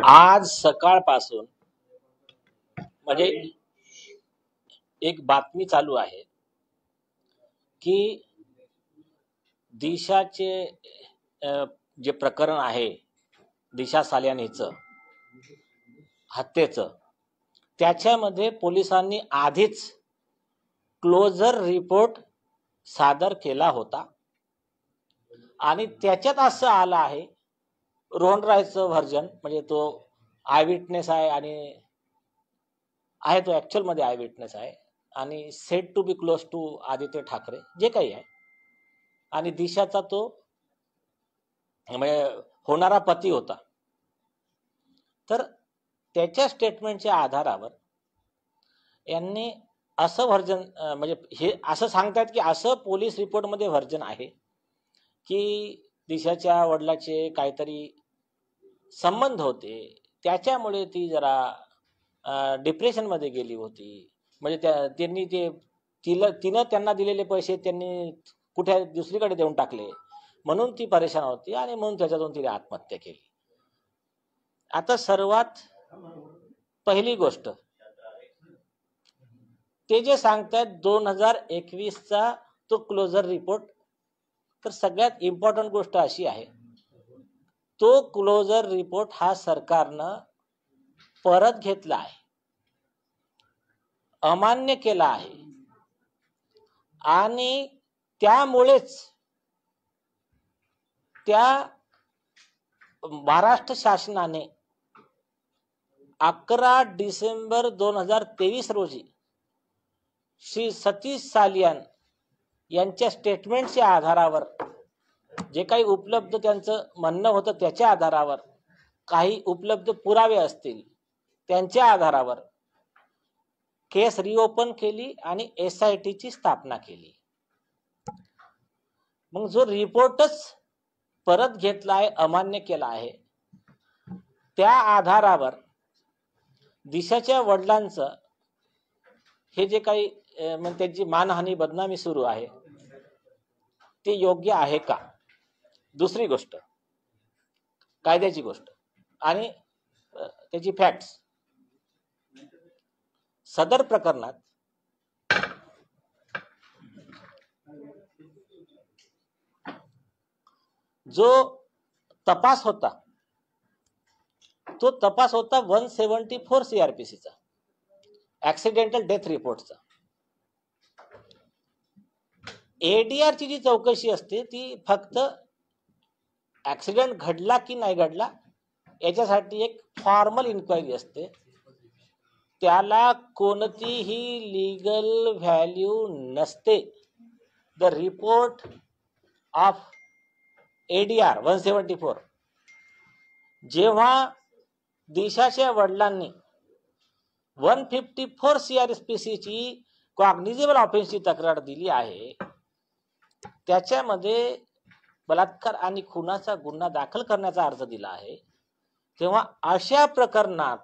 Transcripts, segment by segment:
आज सकाळपासून म्हणजे एक बातमी चालू आहे की दिशाचे जे प्रकरण आहे, दिशा साल्यानीचं हत्येचं, त्याच्यामध्ये पोलिसांनी आधीच क्लोजर रिपोर्ट सादर केला होता आणि त्याच्यात असं आलं आहे, रोहन रायचं व्हर्जन म्हणजे तो आय विटनेस आहे आणि तो ऍक्च्युअल मध्ये आय विटनेस आहे आणि said to be close to Aditya Thackeray जे काही आहे, आणि दिशाचा तो म्हणजे होणारा पती होता. तर त्याच्या स्टेटमेंटच्या आधारावर यांनी असं व्हर्जन म्हणजे हे असं सांगतात की असं पोलीस रिपोर्टमध्ये व्हर्जन आहे की दिशाच्या वडिलाचे काहीतरी संबंध होते, त्याच्यामुळे ती जरा डिप्रेशन मध्ये गेली होती. म्हणजे त्यांनी ते तिनं त्यांना दिलेले पैसे त्यांनी कुठे दुसरीकडे देऊन टाकले, म्हणून ती परेशान होती आणि म्हणून त्याच्यातून तिने आत्महत्या केली. आता सर्वात पहिली गोष्ट ते जे सांगतात 2021चा तो क्लोजर रिपोर्ट, तर सगळ्यात इम्पॉर्टंट गोष्ट अशी आहे, तो क्लोजर रिपोर्ट हा सरकारनं परत घेतला आहे, अमान्य केला आहे आणि त्यामुळेच त्या महाराष्ट्र शासनाने 11 डिसेंबर 2023 रोजी श्री सतीश सालियान यांच्या स्टेटमेंटच्या आधारावर जे काही उपलब्ध त्यांचं म्हणणं होतं त्याच्या आधारावर, काही उपलब्ध पुरावे असतील त्यांच्या आधारावर केस रिओपन केली आणि SIT ची स्थापना केली. मग जो रिपोर्टच परत घेतला आहे, अमान्य केला आहे, त्या आधारावर दिशाच्या वडिलांचं हे जे काही म्हणजे त्यांची मानहानी बदनामी सुरू आहे ते योग्य आहे का? दुसरी गोष्ट कायद्याची गोष्ट आणि त्याची फॅक्ट्स. सदर प्रकरणात जो तपास होता तो तपास होता 174 CRPCचा, ऍक्सिडेंटल डेथ रिपोर्टचा. ADR ची जी चौकशी असते ती फक्त ऍक्सिडेंट घडला की नाही घडला याच्यासाठी एक फॉर्मल इन्क्वायरी असते, त्याला कोणतीही लीगल व्हॅल्यू नसते. द रिपोर्ट ऑफ ADR 174 जेव्हा दिशाच्या वडिलांनी 154 CRPC ची कॉग्निझेबल ऑफेन्सची तक्रार दिली आहे, त्याच्यामध्ये बलात्कार आणि खुनाचा गुन्हा दाखल करण्याचा अर्ज दिला आहे, तेव्हा अशा प्रकरणात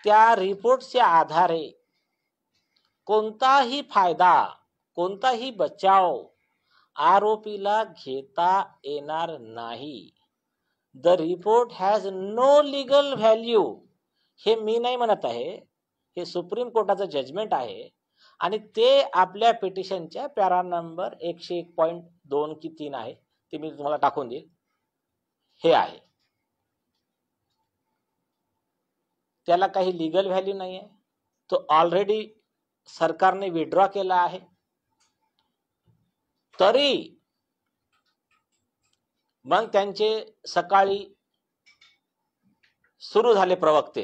त्या रिपोर्टच्या आधारे कोणताही फायदा, कोणताही बचाव आरोपीला घेता येणार नाही. The report has no legal value. हे मी नाही म्हणत आहे, हे सुप्रीम कोर्टाचं जजमेंट आहे आणि ते आपल्या पिटिशनच्या पॅरा नंबर 101.2 की 3 आहे, ते मी तुम्हाला टाकून देईल. हे आहे, त्याला काही लीगल व्हॅल्यू नाही आहे. तो ऑलरेडी सरकारने विड्रॉ केला आहे. तरी मग त्यांचे सकाळी सुरू झाले प्रवक्ते,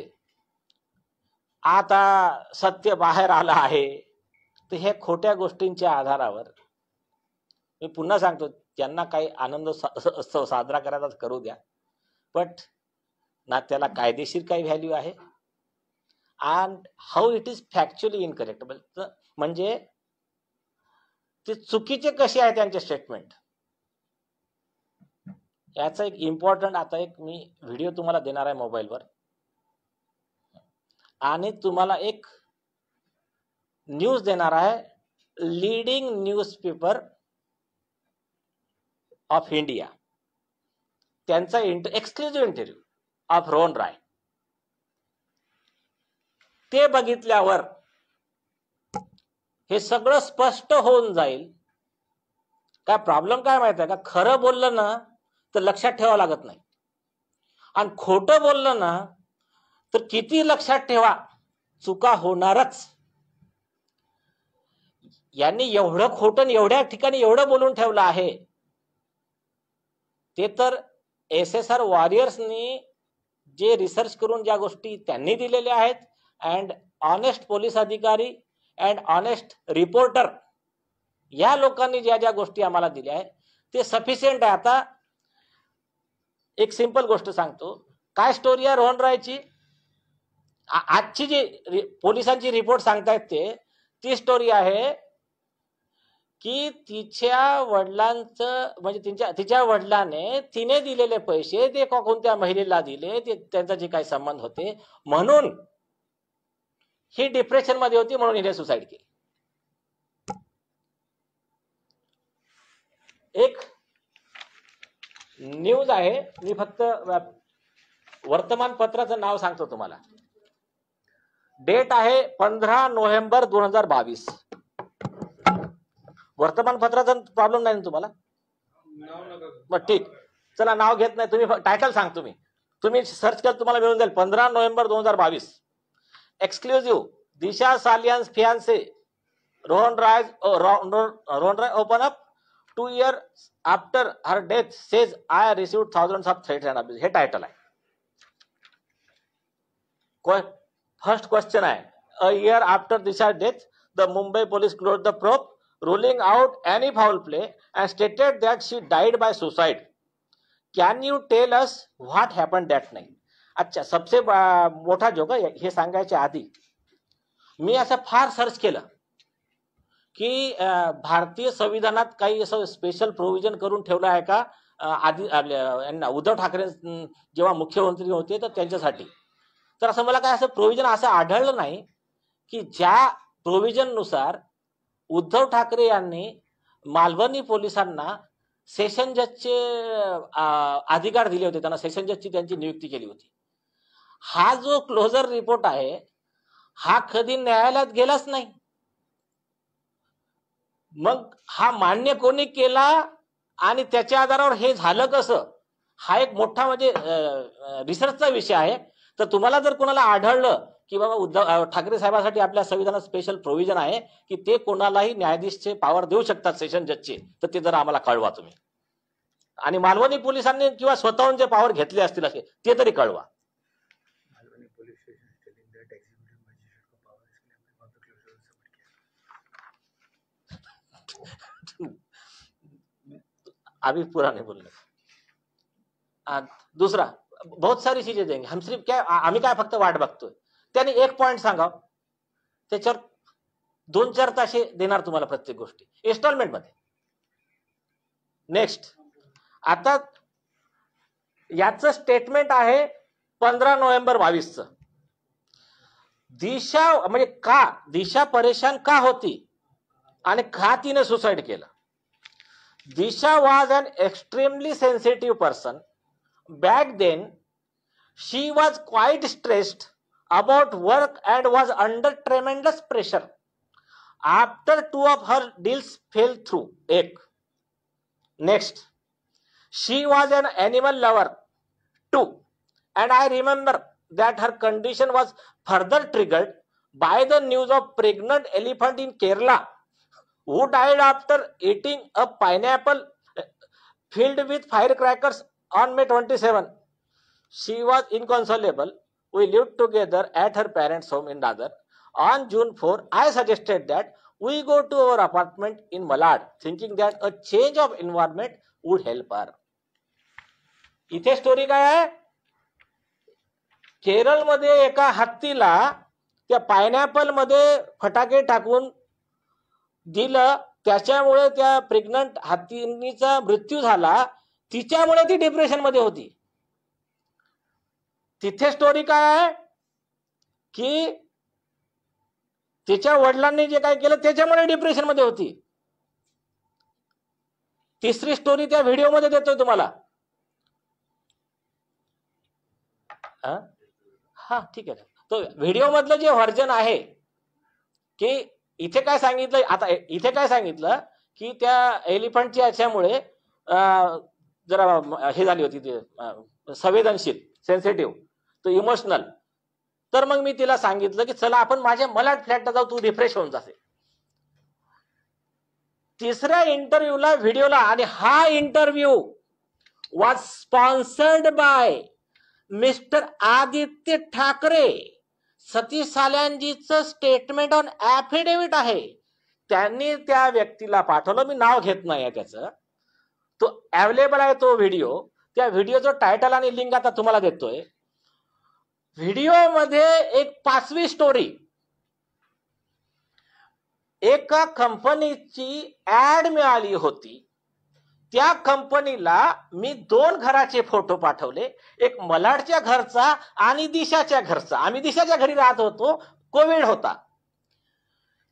आता सत्य बाहेर आलं आहे. तर हे खोट्या गोष्टींच्या आधारावर मी पुन्हा सांगतो, त्यांना काही आनंद उत्सव साजरा करायचा करू द्या, बट ना त्याला कायदेशीर काही व्हॅल्यू आहे and how it is factually incorrect. म्हणजे ते चुकीचे कसे आहे त्यांचे स्टेटमेंट, याचा एक इम्पॉर्टंट आता एक मी व्हिडिओ तुम्हाला देणार आहे मोबाईलवर, आणि तुम्हाला एक न्यूज देणार आहे, लीडिंग न्यूजपेपर ऑफ इंडिया. त्यांचा exclusive interview of Rohan Rai ते बघितल्यावर हे सगळं स्पष्ट होऊन जाईल. काय प्रॉब्लेम काय माहित आहे का, खरं बोललं ना तर लक्षात ठेवावं लागत नाही, आणि खोटं बोललं ना तर किती लक्षात ठेवा चुका होणारच. यांनी एवढं खोटं एवढ्या ठिकाणी एवढं बोलून ठेवलं आहे, ते तर SSR वॉरियर्सनी जे रिसर्च करून ज्या गोष्टी त्यांनी दिलेल्या आहेत, अँड ऑनेस्ट पोलीस अधिकारी अँड ऑनेस्ट रिपोर्टर या लोकांनी ज्या ज्या गोष्टी आम्हाला दिल्या आहेत ते सफिशियंट आहे. आता एक सिंपल गोष्ट सांगतो, काय स्टोरी आहे रोहन रायची. आजची जी पोलिसांची रिपोर्ट सांगतायत ती स्टोरी आहे की तिच्या वडिलांचं म्हणजे तिच्या वडिलाने तिने दिलेले पैसे ते कोणत्या महिलेला दिले, ते त्यांचा जे काही संबंध होते, म्हणून ही डिप्रेशन मध्ये होती, म्हणून हिने सुसाईड केली. एक न्यूज आहे, मी फक्त वर्तमानपत्राचं नाव सांगतो तुम्हाला. डेट आहे 15 नोव्हेंबर 2022. वर्तमानपत्राचा प्रॉब्लेम नाही ना तुम्हाला? मग ठीक, चला नाव घेत नाही, तुम्ही टायटल सांगतो, तुम्ही सर्च केलं तुम्हाला मिळून जाईल. 15 November 2022. Exclusive, Disha Salian's fiance Rohan Rai open up 2 years after her death says I received thousands of threats and abuse. हे टायटल आहे. फर्स्ट क्वेश्चन आहे, a year after Disha death the Mumbai police close the probe ruling out any foul play and stated that she died by suicide. Can you tell us what happened that night? अच्छा, सबसे मोठा joke हे सांगायच्या आधी मी असं फार search केलं की भारतीय संविधानात काही असं स्पेशल प्रोव्हिजन करून ठेवलं आहे का आधी उद्धव ठाकरे जेव्हा मुख्यमंत्री होते तर त्यांच्यासाठी. तर असं मला काय असं प्रोव्हिजन असं आढळलं नाही की ज्या प्रोव्हिजन नुसार उद्धव ठाकरे यांनी मालवणी पोलिसांना सेशन जजचे अधिकार दिले होते, त्यांना सेशन जजची त्यांची नियुक्ती केली होती. हा जो क्लोजर रिपोर्ट आहे हा कधी न्यायालयात गेलाच नाही. मग हा मान्य कोणी केला आणि त्याच्या आधारावर हे झालं कसं, हा एक मोठा म्हणजे रिसर्चचा विषय आहे. तर तुम्हाला जर कोणाला आढळलं की बाबा उद्धव ठाकरे साहेबांसाठी आपल्या संविधानात स्पेशल प्रोव्हिजन आहे की ते कोणालाही न्यायाधीशचे पॉवर देऊ शकतात सेशन जजचे, तर ते जरा आम्हाला कळवा तुम्ही. आणि मालवणी पोलिसांनी किंवा स्वतःहून जे पॉवर घेतले असतील असे ते तरी कळवा. अभी पूरा नहीं बोलने. दूसरा, बहुत सारी चीजें देंगे हम, सिर्फ क्या आम्ही काय फक्त वाट बघतोय. त्याने एक पॉइंट सांगा, त्याच्यावर 2-4 तास देणार तुम्हाला प्रत्येक गोष्टी इन्स्टॉलमेंट मध्ये. नेक्स्ट, आता याचं स्टेटमेंट आहे 15 नोव्हेंबर 22चं. दिशा म्हणजे का दिशा परेशान का होती आणि का तिने सुसाईड केलं. Disha was an extremely sensitive person. Back then, she was quite stressed about work and was under tremendous pressure. After 2 of her deals fell through. Next, she was an animal lover too, and I remember that her condition was further triggered by the news of pregnant elephant in Kerala who died after eating a pineapple filled with firecrackers on May 27. She was inconsolable. We lived together at her parents' home in Dadar. On June 4, I suggested that we go to our apartment in Malad, thinking that a change of environment would help her. इथे story काय आहे, केरळमध्ये एका हत्तीला त्या pineapple मध्ये फटाके टाकून दिलं, त्याच्यामुळे त्या प्रेग्नंट हत्तीचा मृत्यू झाला, तिच्यामुळे ती डिप्रेशन मध्ये होती. तिथे स्टोरी काय आहे की तिच्या वडिलांनी जे काय केलं त्याच्यामुळे डिप्रेशन मध्ये होती. तिसरी स्टोरी त्या व्हिडिओ मध्ये देतोय तुम्हाला. हा ठीक आहे. तो व्हिडिओ मधलं जे व्हर्जन आहे की इथे काय सांगितलं, आता इथे काय सांगितलं की त्या एलिफंटच्या याच्यामुळे जरा हे झाली होती ती संवेदनशील, सेन्सिटिव्ह, तो इमोशनल. तर मग मी तिला सांगितलं की चला आपण माझ्या मलाड फ्लॅटला जाऊ, तू रिफ्रेश होऊन जाते. तिसऱ्या इंटरव्ह्यूला व्हिडिओला, आणि हा interview was sponsored by mister Aditya Thackeray. Satish साल्यांजीचं स्टेटमेंट ऑन ऍफिडेव्हिट आहे. त्यांनी त्या व्यक्तीला पाठवलं, मी नाव घेत नाही त्याचं, तो अवेलेबल आहे तो व्हिडिओ. त्या व्हिडिओचं टायटल आणि लिंक आता तुम्हाला देतोय. व्हिडिओमध्ये एक 5वी स्टोरी, एका कंपनीची ऍड मिळाली होती. त्या कंपनीला मी 2 घराचे फोटो पाठवले, एक मलाडच्या घरचा आणि दिशाच्या घरचा. आम्ही दिशाच्या घरी राहत होतो, कोविड होता.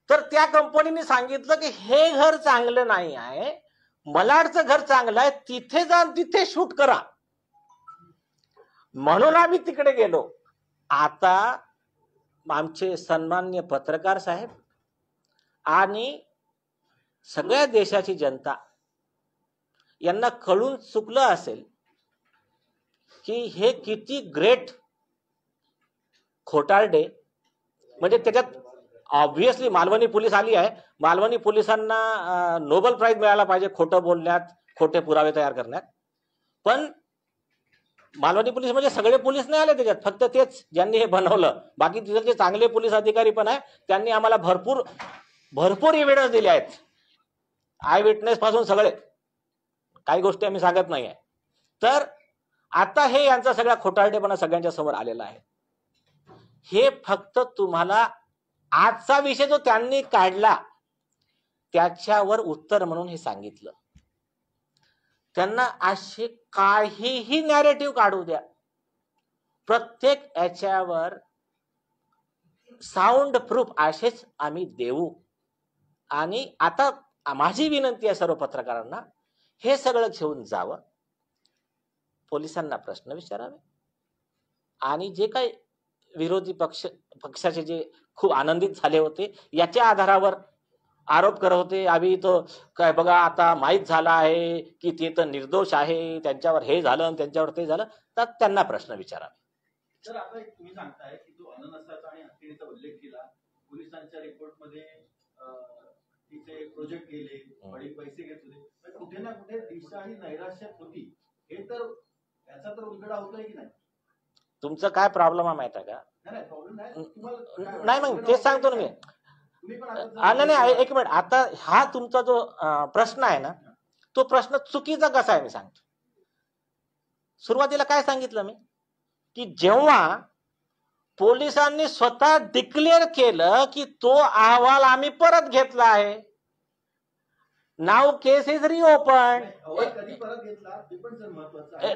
तर त्या कंपनीने सांगितलं की हे घर चांगलं नाही आहे, मलाडचं घर चांगलं आहे, तिथे जाऊन तिथे शूट करा. म्हणून आम्ही तिकडे गेलो. आता आमचे सन्माननीय पत्रकार साहेब आणि सगळ्या देशाची जनता यांना कळून चुकलं असेल की हे किती ग्रेट खोटारडे. म्हणजे त्याच्यात ऑब्व्हियसली मालवणी पोलीस आली आहे. मालवणी पोलिसांना नोबेल प्राइज मिळाला पाहिजे खोटं बोलण्यात, खोटे पुरावे तयार करण्यात. पण मालवणी पोलीस म्हणजे सगळे पोलीस नाही आले त्याच्यात, फक्त तेच ज्यांनी हे बनवलं. बाकी तिथे चांगले पोलीस अधिकारी पण आहे, त्यांनी आम्हाला भरपूर एव्हिडन्स दिले आहेत, आय विटनेस पासून सगळे. काही गोष्टी आम्ही सांगत नाही आहे. तर आता हे यांचा सगळा खोटारडेपणा सगळ्यांच्या समोर आलेला आहे. हे फक्त तुम्हाला आजचा विषय जो त्यांनी काढला त्याच्यावर उत्तर म्हणून हे सांगितलं. त्यांना असे काहीही नॅरेटिव्ह काढू द्या, प्रत्येक याच्यावर साऊंड प्रूफ असेच आम्ही देऊ. आणि आता माझी विनंती आहे सर्व पत्रकारांना, हे सगळं घेऊन जावं, पोलिसांना प्रश्न विचारावे, आणि जे काही विरोधी पक्षाचे जे खूप आनंदित झाले होते याच्या आधारावर आरोप करत होते, आम्ही तो काय बघा आता माहीत झाला आहे की ते तर निर्दोष आहे, त्यांच्यावर हे झालं आणि त्यांच्यावर ते झालं, तर त्यांना प्रश्न विचारावे. तर आता तुम्ही सांगताय की जो अननसाचा आणि हत्तीचा उल्लेख केला, पोलिसांच्या रिपोर्टमध्ये तिचे प्रोजेक्ट केले, बडे पैसे घेतले, पण कुठे ना कुठे दिशा ही नैराश्यात होती. हे तर याचा तर उलगडा होतोय की नाही? तुमचं काय प्रॉब्लेम आहे माहिती आहे का? नाही प्रॉब्लेम नाही, नाही मग तेच सांगतो ना मी. नाही एक मिनिट, आता हा तुमचा जो प्रश्न आहे ना, तो प्रश्न चुकीचा कसा आहे मी सांगतो. सुरुवातीला काय सांगितलं मी की जेव्हा पोलिसांनी स्वतः डिक्लेअर केलं की तो अहवाल आम्ही परत घेतला आहे, नाव केस इज रिओपन. कधी परत घेतला ते पण सर महत्त्वाचं आहे.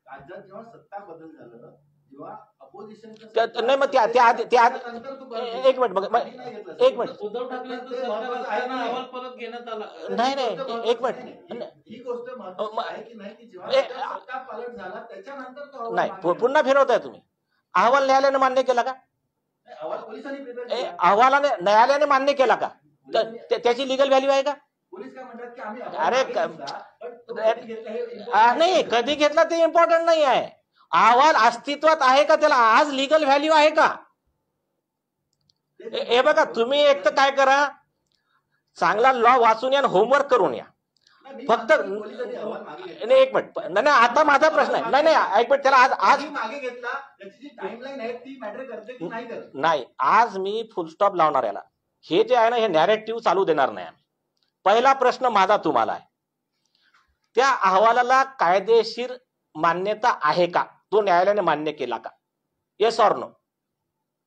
राज्यात जेव्हा सत्ता बदल झालं, जेव्हा अपोजिशन नाही मग त्या एक मिनिट उद्धव ठाकरेंचं सरकार असताना अहवाल परत घेण्यात आला. नाही एक मिनिट, ही गोष्ट महत्त्वाची आहे की नाही की जेव्हा सत्ता पालट झाला त्याच्यानंतर तो नाही, पुन्हा फिरवताय तुम्ही. अहवाल न्यायालयाने मान्य केला का? अहवाल पोलिसांनी प्रिपेअर अहवालाने न्यायालयाने मान्य केला का? त्याची लिगल व्हॅल्यू आहे का? पोलीस काय म्हणतात की आम्ही नाही, कधी घेतला ते इम्पॉर्टंट नाही आहे. अहवाल अस्तित्वात आहे का, त्याला आज लिगल व्हॅल्यू आहे का? हे बघा, तुम्ही एक तर काय करा, चांगला लॉ वाचून या, होमवर्क करून या. फक्त नाही एक मिनिट, नाही आता माझा प्रश्न आहे, नाही एक मिनिट, त्याला आज मागे घेतला त्याची जी टाइमलाईन आहे ती मॅटर करते की नाही करत? नाही, आज मी फुल स्टॉप लावणार याला. हे जे आहे ना, हे नॅरेटिव्ह चालू देणार नाही आम्ही. पहिला प्रश्न माझा तुम्हाला आहे, त्या अहवालाला कायदेशीर मान्यता आहे का? तो न्यायालयाने मान्य केला का? Yes or no?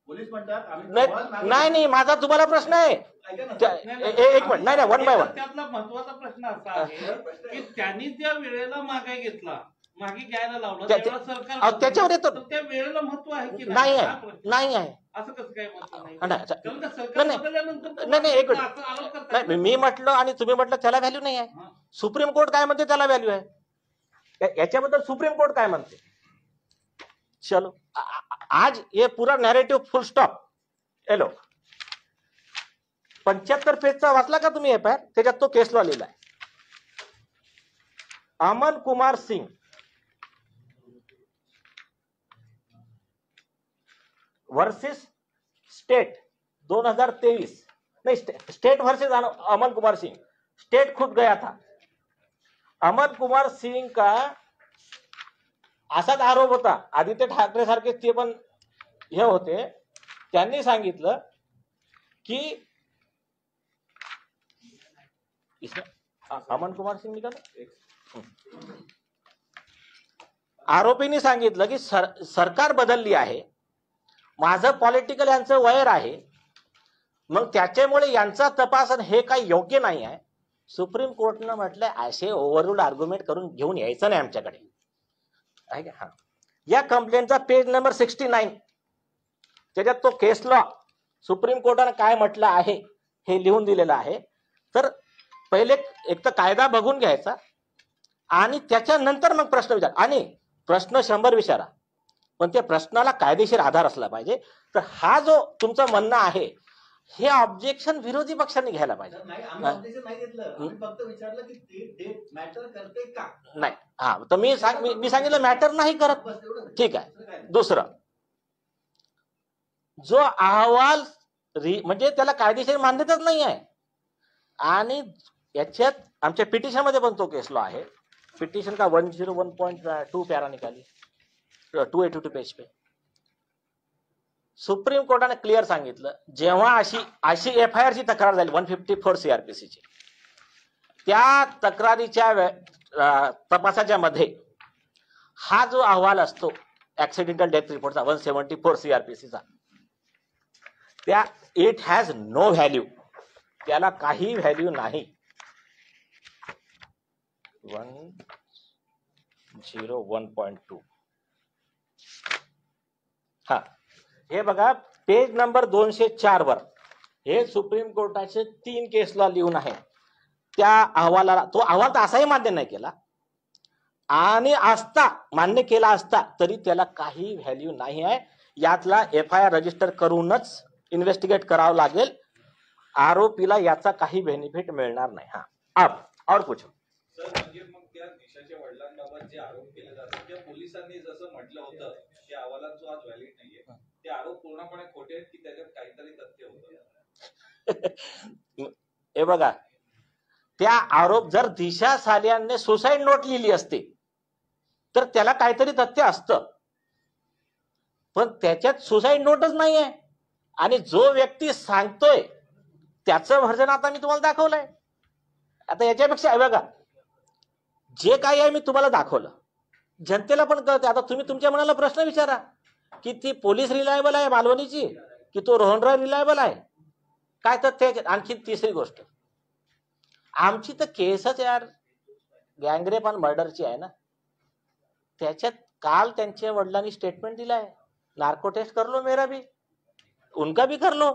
पोलीस म्हणतात नाही, माझा तुम्हाला प्रश्न आहे. एक मिनिट, नाही वन बाय वन. त्यातला महत्वाचा प्रश्न असा आहे की त्यांनी ज्या वेळेला मागे घेतला, मागे घ्यायला लावलं, सरकार त्याच्यावर येतो, त्या वेळेला महत्व आहे की नाही आहे. असं कसं काय महत्व नाही? नाही एक मिनिट, नाही मी म्हटलं आणि तुम्ही म्हटलं त्याला व्हॅल्यू नाही आहे. सुप्रीम कोर्ट काय म्हणते त्याला व्हॅल्यू आहे? याच्याबद्दल सुप्रीम कोर्ट काय म्हणते? चलो आज ये पूरा नॅरेटिव्ह फुल स्टॉप. हॅलो 75 पेजचा वाचला का तुम्ही एफआयआर? त्याच्यात तो केस लॉ लिहिला आहे. Aman Kumar Singh versus state 2023. नहीं, state versus Aman Kumar Singh. State खुद गया था. अमन कुमार सिंग का असाच आरोप होता. आदित्य ठाकरे सारखे ते पण हे होते. त्यांनी सांगितलं की अमन कुमार सिंग निघाला, आरोपींनी सांगितलं की सरकार बदलली आहे, माझं पॉलिटिकल यांचं वैर आहे, मग त्याच्यामुळे यांचा तपास हे काही योग्य नाही आहे. सुप्रीम कोर्टनं म्हटलं असे ओव्हररूल आर्ग्युमेंट करून घेऊन यायचं नाही आमच्याकडे. हा या कंप्लेंटचा पेज नंबर 69 त्याच्यात तो केस लॉ सुप्रीम कोर्टाने काय म्हटलं आहे हे लिहून दिलेलं आहे. तर पहिले एक तर कायदा बघून घ्यायचा आणि त्याच्यानंतर मग प्रश्न विचार. आणि प्रश्न 100 विचारा, पण त्या प्रश्नाला कायदेशीर आधार असला पाहिजे. तर हा जो तुमचं म्हणणं आहे हे ऑब्जेक्शन विरोधी पक्षांनी घ्यायला पाहिजे. नाही, आम्ही ऑब्जेक्शन नाही घेतलं. आम्ही फक्त विचारलं की ते डेट मॅटर करते का? नाही. हा तर मी सांगितलं मॅटर नाही करत. बस एवढं. ठीक आहे. दुसरं, जो अहवाल म्हणजे त्याला कायदेशीर मान्यताच नाही आहे. आणि याच्यात आमच्या पिटिशन मध्ये पण तो केस लॉ आहे. पिटिशन का 101.2 प्यारा निकाली 282 पेज पे सुप्रीम कोर्टाने क्लिअर सांगितलं, जेव्हा अशी एफआयआर ची तक्रार झाली 154 सीआरपीसी ची, त्या तक्रारीच्या तपासाच्या मध्ये हा जो अहवाल असतो ऍक्सिडेंटल डेथ रिपोर्टचा 174 सीआरपीसीचा, त्या इट हॅज नो व्हॅल्यू, त्याला काही व्हॅल्यू नाही. 101.2 हा हे बघा पेज नंबर 204 वर हे सुप्रीम कोर्टाचे 3 केस लॉ लिहून आहे. त्या अहवालाला तो अहवाल तर असाही मान्य नाही केला आणि असता मान्य केला असता तरी त्याला काही व्हॅल्यू नाही आहे. यातला एफआयआर रजिस्टर करूनच इन्व्हेस्टिगेट करावं लागेल. आरोपीला याचा काही बेनिफिट मिळणार नाही. हा अब और पूछो सर. म्हणजे मग त्या दिशाच्या वडिलांबाबत जे आरोप केले जातात, त्या पोलिसांनी जसं म्हटलं होतं की अहवालात जो आज व्हॅलिड नाहीये, ते आरोप पूर्णपणे खोटे आहेत की त्याच्यात काहीतरी तथ्य होतं? हे बघा, त्या आरोप जर दिशा सालियानने सुसाईड नोट लिहिली असते तर त्याला काहीतरी तथ्य असतं, पण त्याच्यात सुसाईड नोटच नाहीये. आणि जो व्यक्ती सांगतोय त्याचं व्हर्जन आता मी तुम्हाला दाखवलंय. आता याच्यापेक्षा बघा, जे काही आहे मी तुम्हाला दाखवलं, जनतेला पण कळतं. आता तुम्ही तुमच्या मनाला प्रश्न विचारा की ती पोलीस रिलायबल आहे मालवणीची की तो रोहनराय रिलायबल आहे, काय तर ते. आणखी तिसरी गोष्ट, आमची तर केसच यार गँगरेप आणि मर्डरची आहे ना. त्याच्यात काल त्यांच्या वडिलांनी स्टेटमेंट दिलाय, नार्को टेस्ट कर लो मेरा भी, उनका भी कर लो.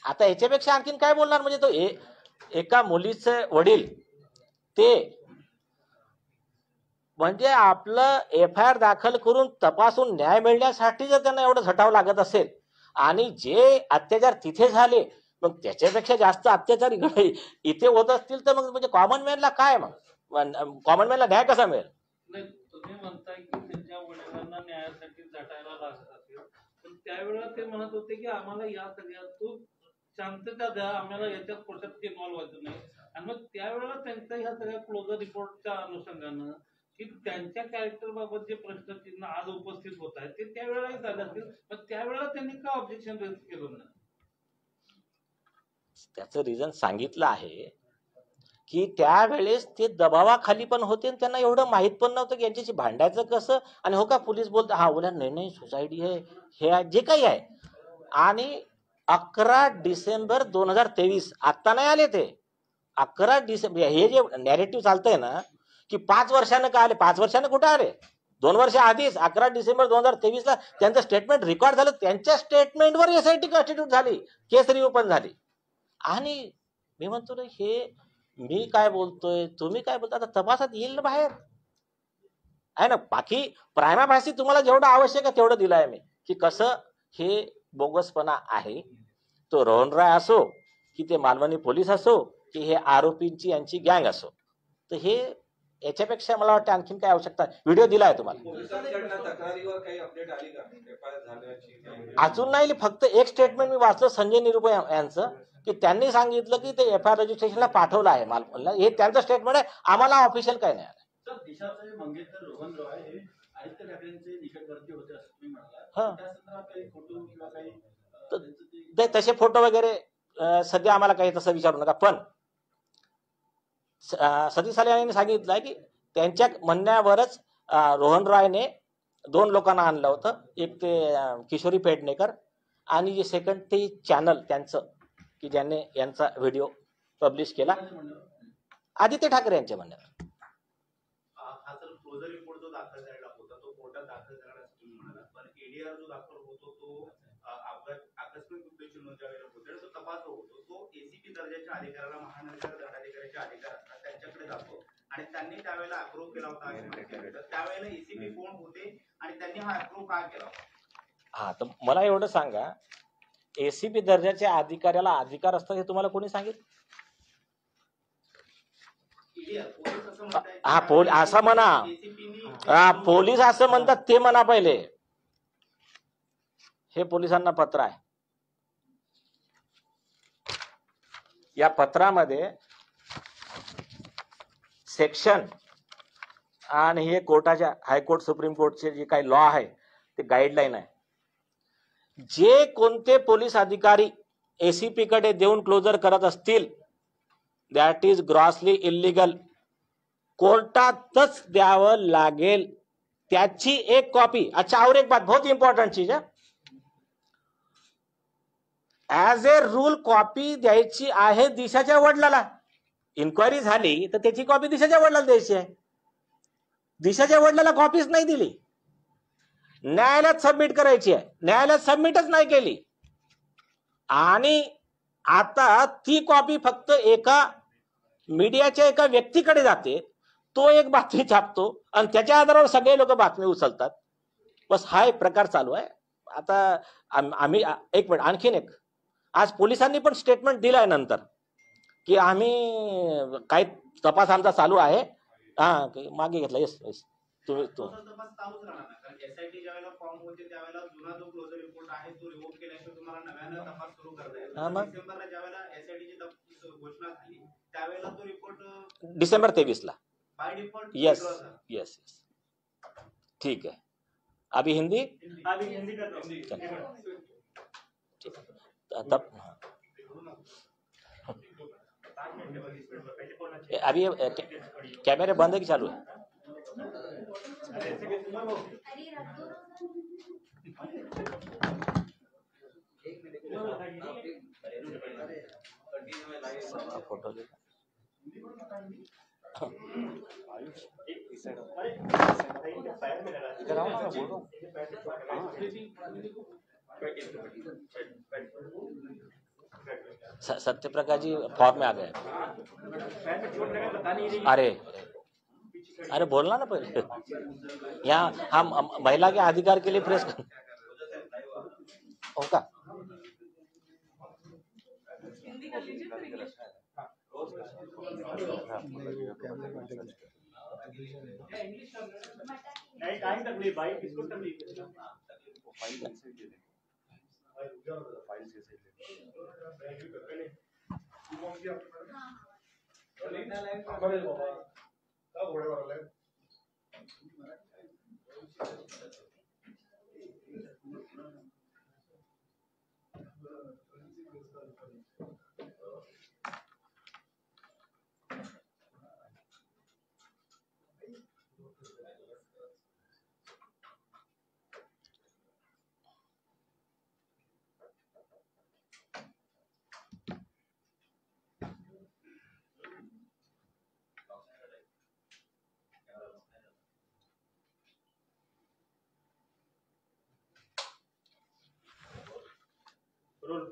आता याच्यापेक्षा आणखीन काय बोलणार? म्हणजे तो एका मुलीचे वडील ते म्हणजे आपलं एफआयआर दाखल करून तपासून न्याय मिळण्यासाठी जर त्यांना एवढं झटावं लागत असेल आणि जे अत्याचार तिथे झाले मग त्याच्यापेक्षा जास्त अत्याचार इथे होत असतील तर मग म्हणजे कॉमन मॅनला काय, मग कॉमन मॅनला न्याय कसा मिळेल? नाही, तुम्ही म्हणताय की त्यांच्या वडिलांना न्यायासाठी झटायला लागत असेल, पण त्यावेळेला ते म्हणत होते की आम्हाला या सगळ्यातून शांतता द्या, आम्हाला याच्यात कोर्टात इन्व्हॉल्व व्हायचं नाही. आणि मग त्यावेळेला त्यांच्या ह्या सगळ्या क्लोजर रिपोर्टच्या अनुषंगानं की त्यांच्या कॅरेक्टर बाबत जे प्रश्नचिन्ह आज उपस्थित होत आहेत ते त्यावेळेलाही झाले असतील, पण त्यावेळेला त्यांनी का ऑब्जेक्शन रेज केलं नाही? त्याचं रिझन सांगितलं आहे की त्यावेळेस ते दबावाखाली पण होते आणि त्यांना एवढं माहित पण नव्हतं की यांच्याशी भांडायचं कसं. आणि हो का पोलीस बोलतात हा बोला नाही सोसायटी आहे हे जे काही आहे. आणि 11 डिसेंबर 2023 आता नाही आले ते, 11 डिसेंबर हे जे नॅरेटिव्ह चालतंय ना की 5 वर्षानं का आले, 5 वर्षानं कुठे आले, 2 वर्ष आधीच 11 डिसेंबर 2023 ला त्यांचं स्टेटमेंट रेकॉर्ड झालं. त्यांच्या स्टेटमेंटवर एसआयटी कॉन्स्टिट्यूट झाली, केस रिव्ह्यू पण झाली. आणि मी म्हणतो ना, हे मी काय बोलतोय तुम्ही काय बोलता, आता तपासात येईल ना बाहेर. आहे ना. बाकी प्रायमा फासी तुम्हाला जेवढं आवश्यक आहे तेवढं दिलं आहे मी, की कसं हे बोगसपणा आहे. तो रोहन राय असो की ते मालवणी पोलीस असो की हे आरोपींची यांची गँग असो, तर हे याच्यापेक्षा मला वाटतं आणखीन काय आवश्यकता. व्हिडिओ दिलाय तुम्हाला. पोलिसांकडनं तक्रारीवर काही अपडेट आली का? FIR झाल्याची काही? अजून नाही. फक्त एक स्टेटमेंट मी वाचलं संजय निरुपे यांचं, की त्यांनी सांगितलं की ते FIR रजिस्ट्रेशनला पाठवलं आहे मालवणला. हे त्यांचं स्टेटमेंट आहे. आम्हाला ऑफिशियल काय नाही आलं. सर, दिशाचे मंगेशकर रोहन रॉय हे आदित्य ठाकरेंचे निकटवर्ती होते असं तुम्ही हा. म्हणाला. त्या संदर्भात काही फोटो किंवा काही तर- त्यांचं ते तसे फोटो वगैरे सध्या आम्हाला काही तसं विचारू नका. पण सतीश साले यांनी सांगितलं की त्यांच्या म्हणण्यावरच रोहन रायने 2 लोकांना आणलं होतं. एक ते किशोरी पेडणेकर आणि जे सेकंड ते चॅनल त्यांचं की ज्याने यांचा व्हिडिओ पब्लिश केला, कोणाचं म्हणणं? आदित्य ठाकरे यांच्या म्हणण्यावर. हा सर क्लोजर रिपोर्ट जो दाखल झालेला होता तो कोर्टात दाखल झाला असं तुम्ही म्हणालात, पण एडीआर जो दाखल होतो तो आकस्मिक मृत्यूची नोंद ज्यावेळेला होते तो तपास होतो तो एसीपी दर्जाच्या अधिकाऱ्याला महानगर दंडाधिकाऱ्याचे अधिकार असतात त्यांच्याकडे जातो आणि त्यांनी त्यावेळेला अप्रूव्ह केला होता असं माहिती आहे. तर त्यावेळेला एसीपी कोण होते आणि त्यांनी हा अप्रूव्ह का केला होता? हा, तर मला एवढं सांगा, एसीपी दर्जाच्या अधिकाऱ्याला अधिकार असतात हे तुम्हाला कोणी सांगितलं? पोलीस असं म्हणतायत हा, असं म्हणा. एसीपीनी पोलीस असं म्हणतात ते म्हणा पहिले. हे पोलिसांना पत्र आहे. या पत्रामध्ये सेक्शन आणि हे कोर्टाच्या हायकोर्ट सुप्रीम कोर्टचे जे काही लॉ आहे ते गाईडलाईन आहे. जे कोणते पोलीस अधिकारी एसीपी कडे देऊन क्लोजर करत असतील दॅट इज ग्रॉसली इलिगल. कोर्टातच द्यावं लागेल त्याची एक कॉपी. अच्छा, और एक बात बहुत इंपॉर्टंट चीज है, ऍज ए रूल कॉपी द्यायची आहे दिशाच्या वडिलाला. इन्क्वायरी झाली तर त्याची कॉपी दिशाच्या वडिलाला द्यायची आहे. दिशाच्या वडिलाला कॉपीच नाही दिली, न्यायालयात सबमिट करायची आहे. न्यायालयात सबमिटच नाही केली आणि आता ती कॉपी फक्त एका मीडियाच्या एका व्यक्तीकडे जाते. तो एक बातमी छापतो आणि त्याच्या आधारावर सगळे लोक बातमी उचलतात. बस हा एक प्रकार चालू आहे. आता आम्ही एक मिनिट, आणखीन एक, आज पोलिसांनी पण स्टेटमेंट दिलाय नंतर की आम्ही काही तपास आमचा चालू आहे. हा, मागे घेतला. येस येस, तुम्ही तपास चालूच राहणार ना, कारण एसआयटी ज्यावेळेला फॉर्म होते त्यावेळेला जुना जो क्लोजर रिपोर्ट आहे तो रिव्होक केल्याशिवाय तुम्हाला नव्यानं तपास सुरू करता येईल. हा, मग? डिसेंबरला ज्यावेळेला एसआयटीची घोषणा झाली त्यावेळेला तो report December 23 by default yes yes yes, ठीक है. अभी हिंदी हिंदी कर दो. ठीक है. तब अभी कैमरे बंद है कि चालू है? फोटो ले. इधर आओ ना, मैं बोल रहा हूँ. सत्यप्रकाश जी फॉर्म में आ गए. अरे अरे बोलना ना पहले. यहाँ हम महिला के अधिकार के लिए प्रेस होगा. टाइम तकलीफ भाई, किसको तकलीफ है? रोल.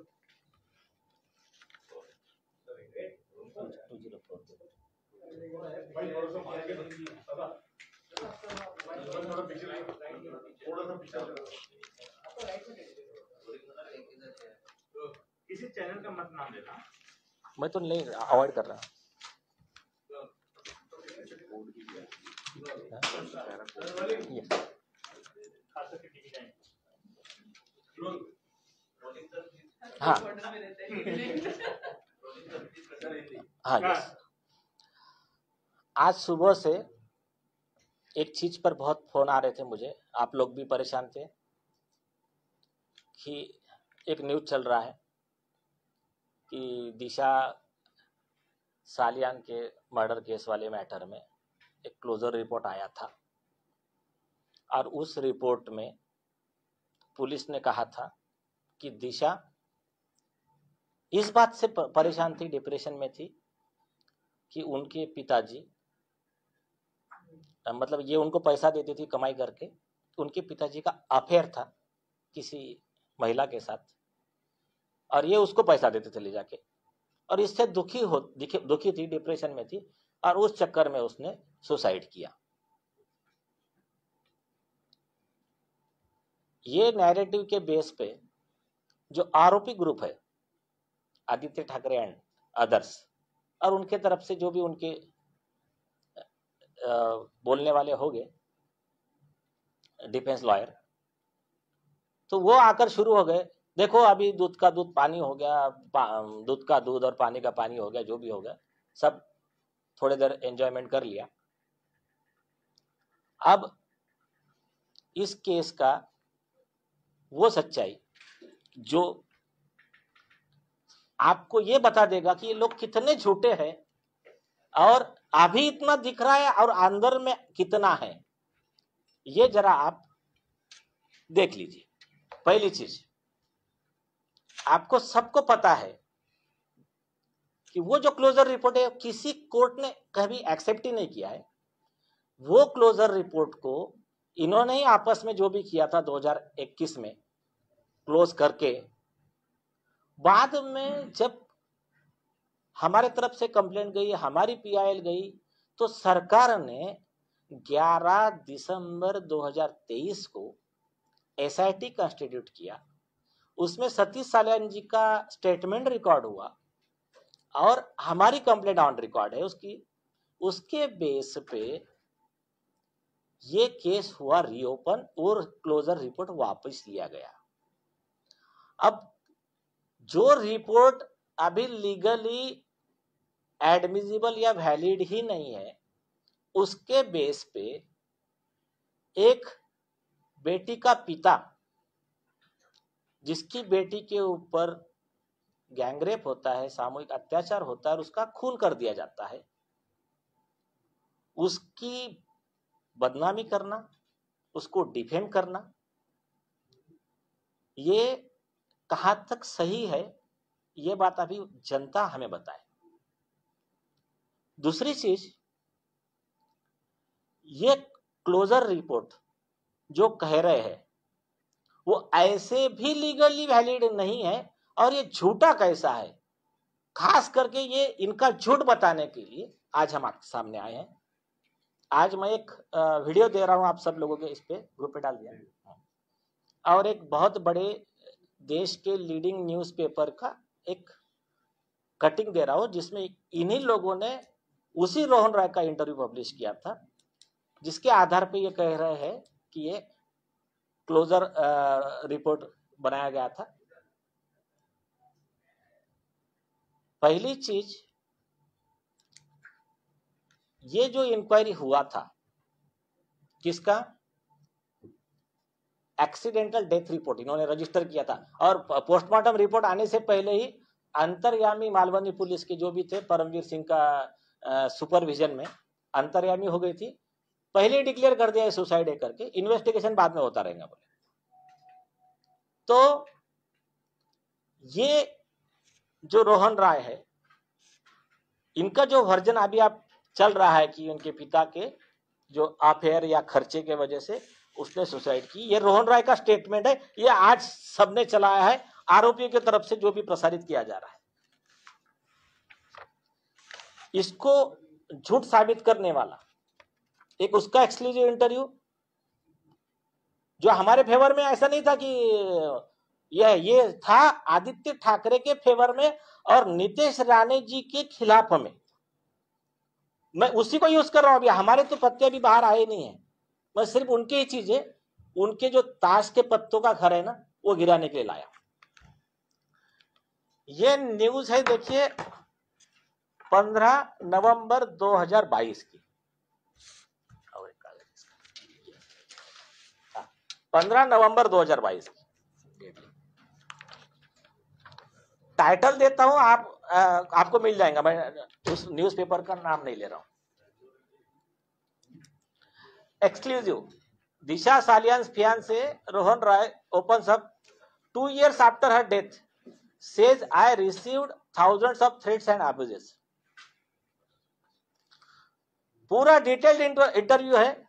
किसी चैनल का मत नाम लेना। मैं तो नहीं अवॉइड कर रहा हूँ। Yes. हाँ हाँ यस। आज सुबह से एक चीज पर बहुत फोन आ रहे थे मुझे, आप लोग भी परेशान थे कि एक न्यूज चल रहा है कि दिशा सालियान के मर्डर केस वाले मैटर में एक क्लोजर रिपोर्ट आया था और उस रिपोर्ट में पुलिस ने कहा था कि दिशा इस बात से परेशान थी, डिप्रेशन में थी कि उनके पिताजी, मतलब ये उनको पैसा देती थी कमाई करके, उनके पिताजी का अफेयर था किसी महिला के साथ और ये उसको पैसा देते थे ले जाके, और इससे दुखी थी, डिप्रेशन में थी और उस चक्कर में उसने सुसाइड किया। ये नैरेटिव के बेस पे जो आरोपी ग्रुप है आदित्य ठाकरे एंड अदर्स और उनके तरफ से जो भी उनके बोलने वाले हो गए डिफेंस लॉयर, तो वो आकर शुरू हो गए, देखो अभी दूध का दूध पानी हो गया, दूध का दूध और पानी का पानी हो गया, जो भी हो गया सब थोड़ी देर एंजॉयमेंट कर लिया। अब इस केस का वो सच्चाई जो आपको ये बता देगा कि ये लोग कितने झूठे हैं और अभी इतना दिख रहा है और अंदर में कितना है, ये जरा आप देख लीजिए। पहली चीज, आपको सबको पता है कि वो जो क्लोजर रिपोर्ट है किसी कोर्ट ने कभी एक्सेप्ट ही नहीं किया है। वो क्लोजर रिपोर्ट को इन्होंने ही आपस में जो भी किया था 2021 में क्लोज करके, बाद में जब हमारे तरफ से कंप्लेंट गई, हमारी पीआईएल गई, तो सरकार ने 11 दिसंबर 2023 को एसआईटी कंस्टिट्यूट किया। उसमें सतीश सालियान जी का स्टेटमेंट रिकॉर्ड हुआ और हमारी कंप्लेंट ऑन रिकॉर्ड है उसके बेस पे ये केस हुआ रीओपन और क्लोजर रिपोर्ट वापस लिया गया। अब जो रिपोर्ट अभी लीगली एडमिसिबल या वैलिड ही नहीं है, उसके बेस पे एक बेटी का पिता जिसकी बेटी के ऊपर गैंगरेप होता है, सामूहिक अत्याचार होता है और उसका खून कर दिया जाता है, उसकी बदनामी करना, उसको डिफेम करना, ये कहां तक सही है, ये बात अभी जनता हमें बताए। दूसरी चीज, ये क्लोजर रिपोर्ट जो कह रहे हैं वो ऐसे भी लीगली वैलिड नहीं है और ये झूठा कैसा है, खास करके ये इनका झूठ बताने के लिए आज हम आपके सामने आए हैं। आज मैं एक वीडियो दे रहा हूं आप सब लोगों के, इस पे ग्रुप पे डाल दिया, और एक बहुत बड़े देश के लीडिंग न्यूज़पेपर का एक कटिंग दे रहा हूं जिसमें इन्हीं लोगों ने उसी रोहन राय का इंटरव्यू पब्लिश किया था, जिसके आधार पे ये कह रहे हैं कि ये क्लोजर रिपोर्ट बनाया गया था। पहली चीज, ये जो इंक्वायरी हुआ था किसका, एक्सीडेंटल डेथ रिपोर्ट इन्होंने रजिस्टर किया था और पोस्टमार्टम रिपोर्ट आने से पहले ही अंतर्यामी मालवनी पुलिस के जो भी थे परमवीर सिंह का सुपरविजन में अंतर्यामी हो गई थी, पहले डिक्लेयर कर दिया है सुसाइड है करके, इन्वेस्टिगेशन बाद में होता रहेगा बोले। तो ये जो रोहन राय है, इनका जो वर्जन अभी आप चल रहा है कि उनके पिता के जो अफेयर या खर्चे के वजह से उसने सुसाइड की, ये रोहन राय का स्टेटमेंट है, ये आज सबने चलाया है, आरोपियों की तरफ से जो भी प्रसारित किया जा रहा है। इसको झूठ साबित करने वाला एक उसका एक्सक्लूसिव इंटरव्यू जो हमारे फेवर में ऐसा नहीं था कि ये था आदित्य ठाकरे के फेवर में और नीतीश राणे जी के खिलाफ में। मैं उसी को यूज कर रहा हूं। अभी हमारे तो पत्ते अभी बाहर आए नहीं है, मैं सिर्फ उनकी ही चीजें, उनके जो ताश के पत्तों का घर है ना, वो गिराने के लिए लाया। ये न्यूज है, देखिए 15 नवंबर 2022 की। 15 नवंबर 2022 की। टाइटल देता हूं, आपको मिल जाएगा, मैं उस न्यूज़पेपर का नाम नहीं ले रहा हूं। Exclusive, Disha Salian's fiance Rohan Rai opens up 2 years after her death, says I received thousands of threats and abuses। पूरा डिटेल्ड इंटरव्यू है,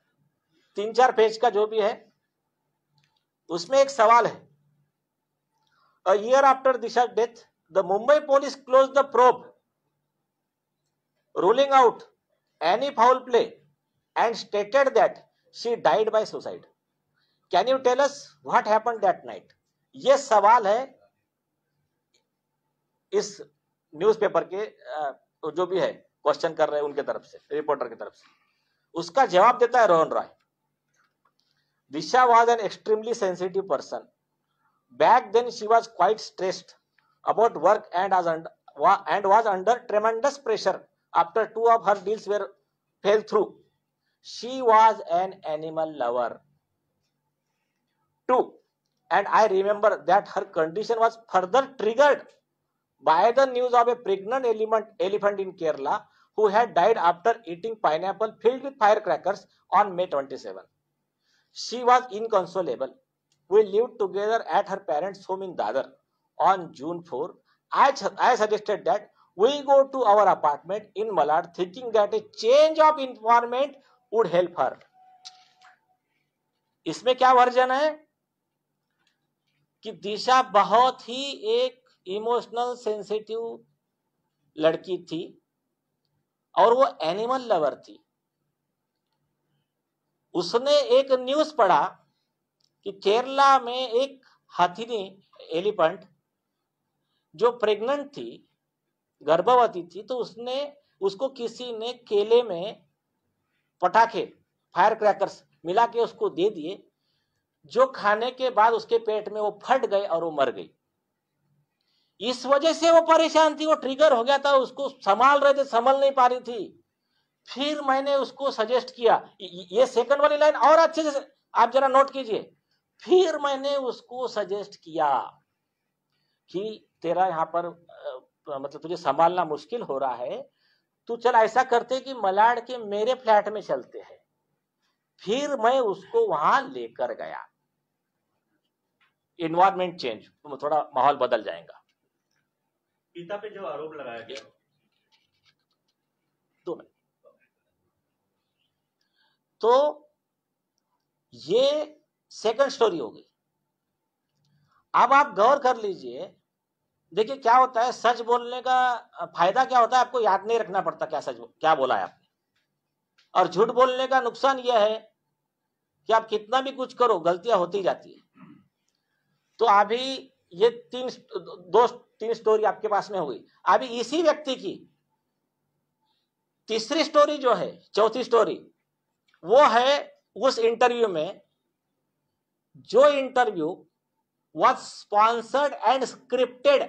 3-4 पेज का जो भी है। उसमें एक सवाल है, A year after Disha's death, the Mumbai police closed the probe, ruling out any foul play and stated that she died by suicide। Can you tell us what happened that night? ये सवाल है इस newspaper के जो भी है question कर रहे हैं उनके तरफ से, रिपोर्टर की तरफ से। उसका जवाब देता है Rohan Roy. Disha was an extremely sensitive person. Back then she was quite stressed about work and was under tremendous pressure after 2 of her deals fell through. She was an animal lover too, and I remember that her condition was further triggered by the news of a pregnant elephant in Kerala who had died after eating pineapple filled with firecrackers on May 27. She was inconsolable. We lived together at her parents' home in Dadar. On June 4, I suggested that we go to our apartment in Malad, thinking that a change of environment would help her. इसमें क्या version है कि दिशा बहुत ही एक emotional sensitive लड़की थी और वो एनिमल लवर थी। उसने एक न्यूज पढ़ा कि केरला में एक हाथीनी एलिफेंट जो प्रेग्नेंट थी, गर्भवती थी, तो उसको किसी ने केले में पटाखे फायर क्रैकर्स मिला के उसको दे दिए, जो खाने के बाद उसके पेट में वो फट गए और वो मर गई। इस वजह से वो परेशान थी, वो ट्रिगर हो गया था, उसको संभाल रहे थे, संभल नहीं पा रही थी। फिर मैंने उसको सजेस्ट किया, ये सेकंड वाली लाइन और अच्छे से आप जरा नोट कीजिए। फिर मैंने उसको सजेस्ट किया कि तेरा यहाँ पर मतलब तुझे संभालना मुश्किल हो रहा है, तू चल ऐसा करते कि मलाड के मेरे फ्लैट में चलते हैं। फिर मैं उसको वहां लेकर गया। इन्वायरमेंट चेंज, थोड़ा माहौल बदल जाएगा। पिता पे जो आरोप लगाया गया, 2 मिनट। तो ये सेकंड स्टोरी हो गई। अब आप गौर कर लीजिए, देखिए क्या होता है, सच बोलने का फायदा क्या होता है, आपको याद नहीं रखना पड़ता क्या बोला है आपने। और झूठ बोलने का नुकसान यह है कि आप कितना भी कुछ करो, गलतियां होती जाती है। तो अभी ये 3 स्टोरी आपके पास में हो गई। अभी इसी व्यक्ति की तीसरी स्टोरी जो है, चौथी स्टोरी, वो है उस इंटरव्यू में, जो interview was sponsored and scripted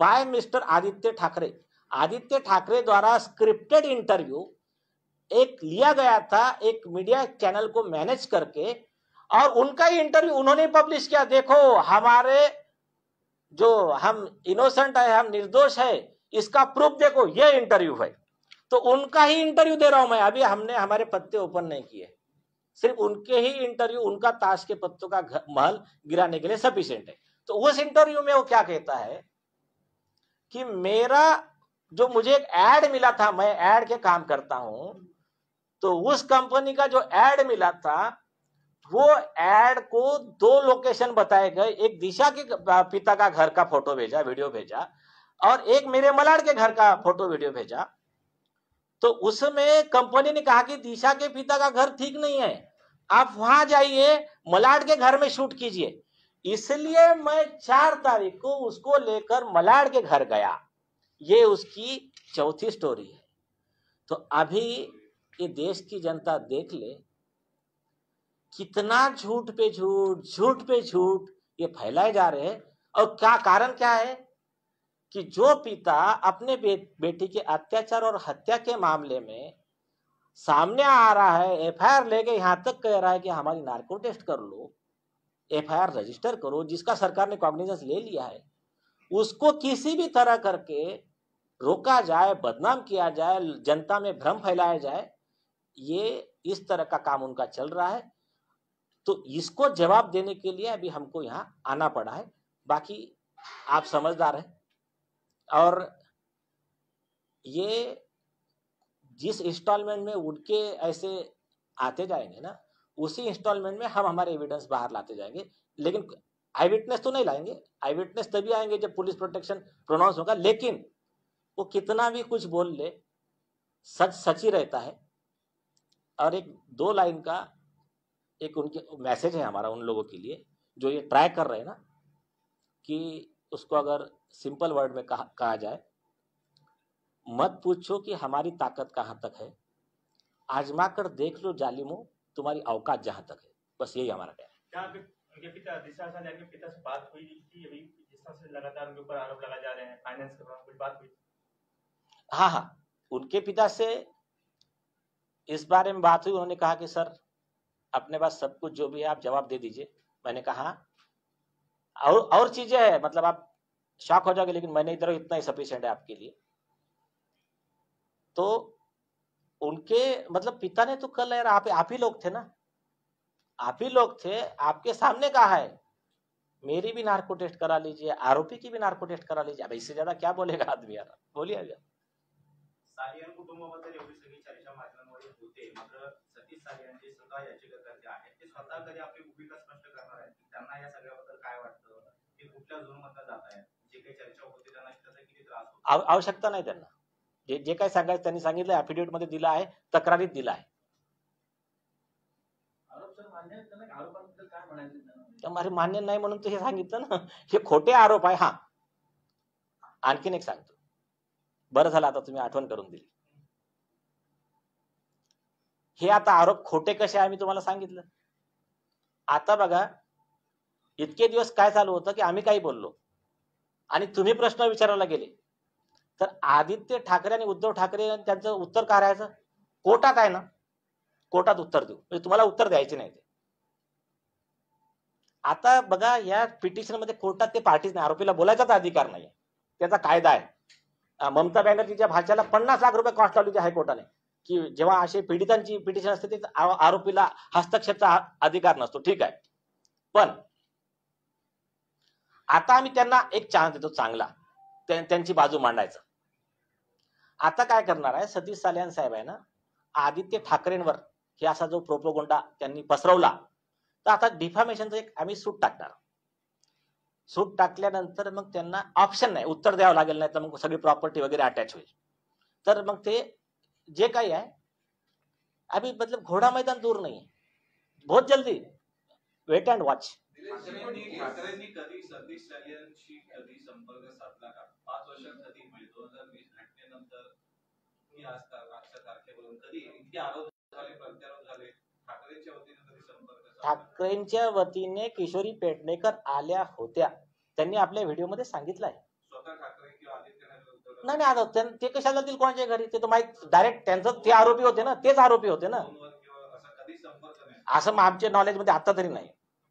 by Mr. Aditya Thackeray. Aditya Thackeray द्वारा स्क्रिप्टेड इंटरव्यू एक लिया गया था एक मीडिया चैनल को मैनेज करके, और उनका ही इंटरव्यू उन्होंने पब्लिश किया। देखो हमारे जो हम इनोसेंट है, हम निर्दोष है, इसका प्रूफ देखो, ये इंटरव्यू है। तो उनका ही इंटरव्यू दे रहा हूं मैं। अभी हमने हमारे पत्ते ओपन नहीं किए, सिर्फ उनके ही इंटरव्यू, उनका ताश के पत्तों का महल गिराने के लिए सफिशिएंट है। तो उस इंटरव्यू में वो क्या कहता है कि मेरा जो मुझे एक एड मिला था, मैं एड के काम करता हूं, तो उस कंपनी का जो एड मिला था, वो एड को 2 लोकेशन बताए गए। एक दिशा के पिता का घर का फोटो भेजा, वीडियो भेजा, और एक मेरे मलाड के घर का फोटो वीडियो भेजा। तो उसमें कंपनी ने कहा कि दिशा के पिता का घर ठीक नहीं है, आप वहां जाइए, मलाड के घर में शूट कीजिए। इसलिए मैं 4 तारीख को उसको लेकर मलाड के घर गया। ये उसकी चौथी स्टोरी है। तो अभी ये देश की जनता देख ले कितना झूठ पे झूठ, झूठ पे झूठ ये फैलाए जा रहे हैं। और क्या कारण क्या है कि जो पिता अपने बेटी के अत्याचार और हत्या के मामले में सामने आ रहा है, एफआईआर लेके यहां तक कह रहा है कि हमारी नार्को टेस्ट कर लो, एफआईआर रजिस्टर करो, जिसका सरकार ने कॉग्निजेंस ले लिया है, उसको किसी भी तरह करके रोका जाए, बदनाम किया जाए, जनता में भ्रम फैलाया जाए, ये इस तरह का काम उनका चल रहा है। तो इसको जवाब देने के लिए अभी हमको यहाँ आना पड़ा है। बाकी आप समझदार हैं, और ये जिस इंस्टॉलमेंट में उनके ऐसे आते जाएंगे ना, उसी इंस्टॉलमेंट में हम हमारे एविडेंस बाहर लाते जाएंगे। लेकिन आई विटनेस तो नहीं लाएंगे, आई विटनेस तभी आएंगे जब पुलिस प्रोटेक्शन प्रोनाउंस होगा। लेकिन वो कितना भी कुछ बोल ले, सच सच ही रहता है। और एक 2 लाइन का एक उनके मैसेज है हमारा उन लोगों के लिए जो ये ट्राई कर रहे हैं ना, कि उसको अगर सिंपल वर्ड में कहा जाए, मत पूछो कि हमारी ताकत कहां तक है, आजमा कर देख लो जालिमो तुम्हारी औकात जहां तक है। बस यही हमारा कहना है। क्या उनके पिता दिशा सालियान के पिता से बात हुई थी अभी, जिस तरह से लगातार उनके ऊपर आरोप लगाए जा रहे हैं फाइनेंस के दौरान, कुछ बात हुई? हाँ, उनके पिता से इस बारे में बात हुई। उन्होंने कहा कि सर अपने पास सब कुछ जो भी है आप जवाब दे दीजिए। मैंने कहा और चीजें हैं, मतलब आप शॉक हो जाओगे, लेकिन मैंने इधर इतना ही सफिशिएंट है आपके लिए। तो उनके मतलब पिता ने तो कल यार आप ही लोग थे ना, आप ही लोग थे, आपके सामने कहा है मेरी भी नार्को टेस्ट करा लीजिए, आरोपी की भी नार्को टेस्ट करा लीजिए। अब इससे ज्यादा क्या बोलेगा आदमी यार, बोलिए अभी। सालियान कुटुंबाबद्दल एवढी सगळी चर्चा माध्यमांमध्ये होते, मात्र सतीश सालियान जे स्वतः याचिकाकर्ते आहेत ते स्वतः कधी आपली भूमिका स्पष्ट करणार आहेत, त्यांना या सगळ्याबद्दल काय वाटतं, ते कुठल्या झोनमधनं जात आहेत, जे काही चर्चा होते त्यांना त्याचा किती त्रास होतो? आवश्यकता नाही त्यांना, जे काय सांगायचं त्यांनी सांगितलं, ऍफिडेव्हिट मध्ये दिला आहे, तक्रारीत दिला आहे। आरोप सर मान्य आहेत त्यांना, आरोपांबद्दल काय म्हणायचं त्यांना? अरे मान्य नाही म्हणून तर हे सांगितलं ना, हे खोटे आरोप आहे। हा, आणखीन एक सांगतो, बरं झालं आता तुम्ही आठवण करून दिली। हे आता आरोप खोटे कसे आहे मी तुम्हाला सांगितलं। आता बघा, इतके दिवस काय चालू होतं की आम्ही काही बोललो आणि तुम्ही प्रश्न विचारायला गेले, तर आदित्य ठाकरे आणि उद्धव ठाकरे त्यांचं उत्तर काय राहायचं, कोर्टात आहे ना, कोर्टात उत्तर देऊ, म्हणजे तुम्हाला उत्तर द्यायचे नाही ते। आता बघा, या पिटिशन मध्ये कोर्टात ते पार्टीज नाही, आरोपीला बोलायचाच अधिकार नाही, त्याचा कायदा आहे। ममता बॅनर्जीच्या भाषेला 50 लाख रुपये कॉस्ट लावली हायकोर्टाने, की जेव्हा असे पीडितांची पिटिशन असते ते आरोपीला हस्तक्षेपचा अधिकार नसतो। ठीक आहे, पण आता आम्ही त्यांना एक चान्स देतो चांगला, त्यांची बाजू मांडायचं। आता काय करणार आहे सतीश सालियान साहेब आहे ना, आदित्य ठाकरेंवर हे असा जो प्रोपोगंडा त्यांनी पसरवला, तर आता डिफॅमेशनचं एक आम्ही सूट टाकणार। सूट टाकल्यानंतर मग त्यांना ऑप्शन नाही, उत्तर द्यावं लागेल, नाही तर मग सगळी प्रॉपर्टी वगैरे अटॅच होईल। तर मग ते जे काही आहे, अभी मतलब घोडा मैदान दूर नाही, बहुत जल्दी, वेट अँड वॉच। ठाकरेंनी कधी सतीश सालियानशी कधी संपर्क साधला का? 5 वर्षात कधी, 2020 घटनेनंतर की आजच्या तारखेपर्यंत कधी इतके आरोप झाले, प्रत्यारोप झाले, ठाकरेंच्या वतीने कधी संपर्क साधला? ठाकरेंच्या वतीने किशोरी पेडणेकर आल्या होत्या, त्यांनी आपल्या व्हिडिओमध्ये सांगितलंय। स्वतः ठाकरे किंवा आदित्य ठाकरे? नाही नाही, आता ते कशाला जातील कोणाच्या घरी, ते तर माहित डायरेक्ट त्यांचं, ते आरोपी होते ना, तेच आरोपी होते ना। कधी संपर्क नाही असं आमच्या नॉलेज मध्ये आता तरी नाही।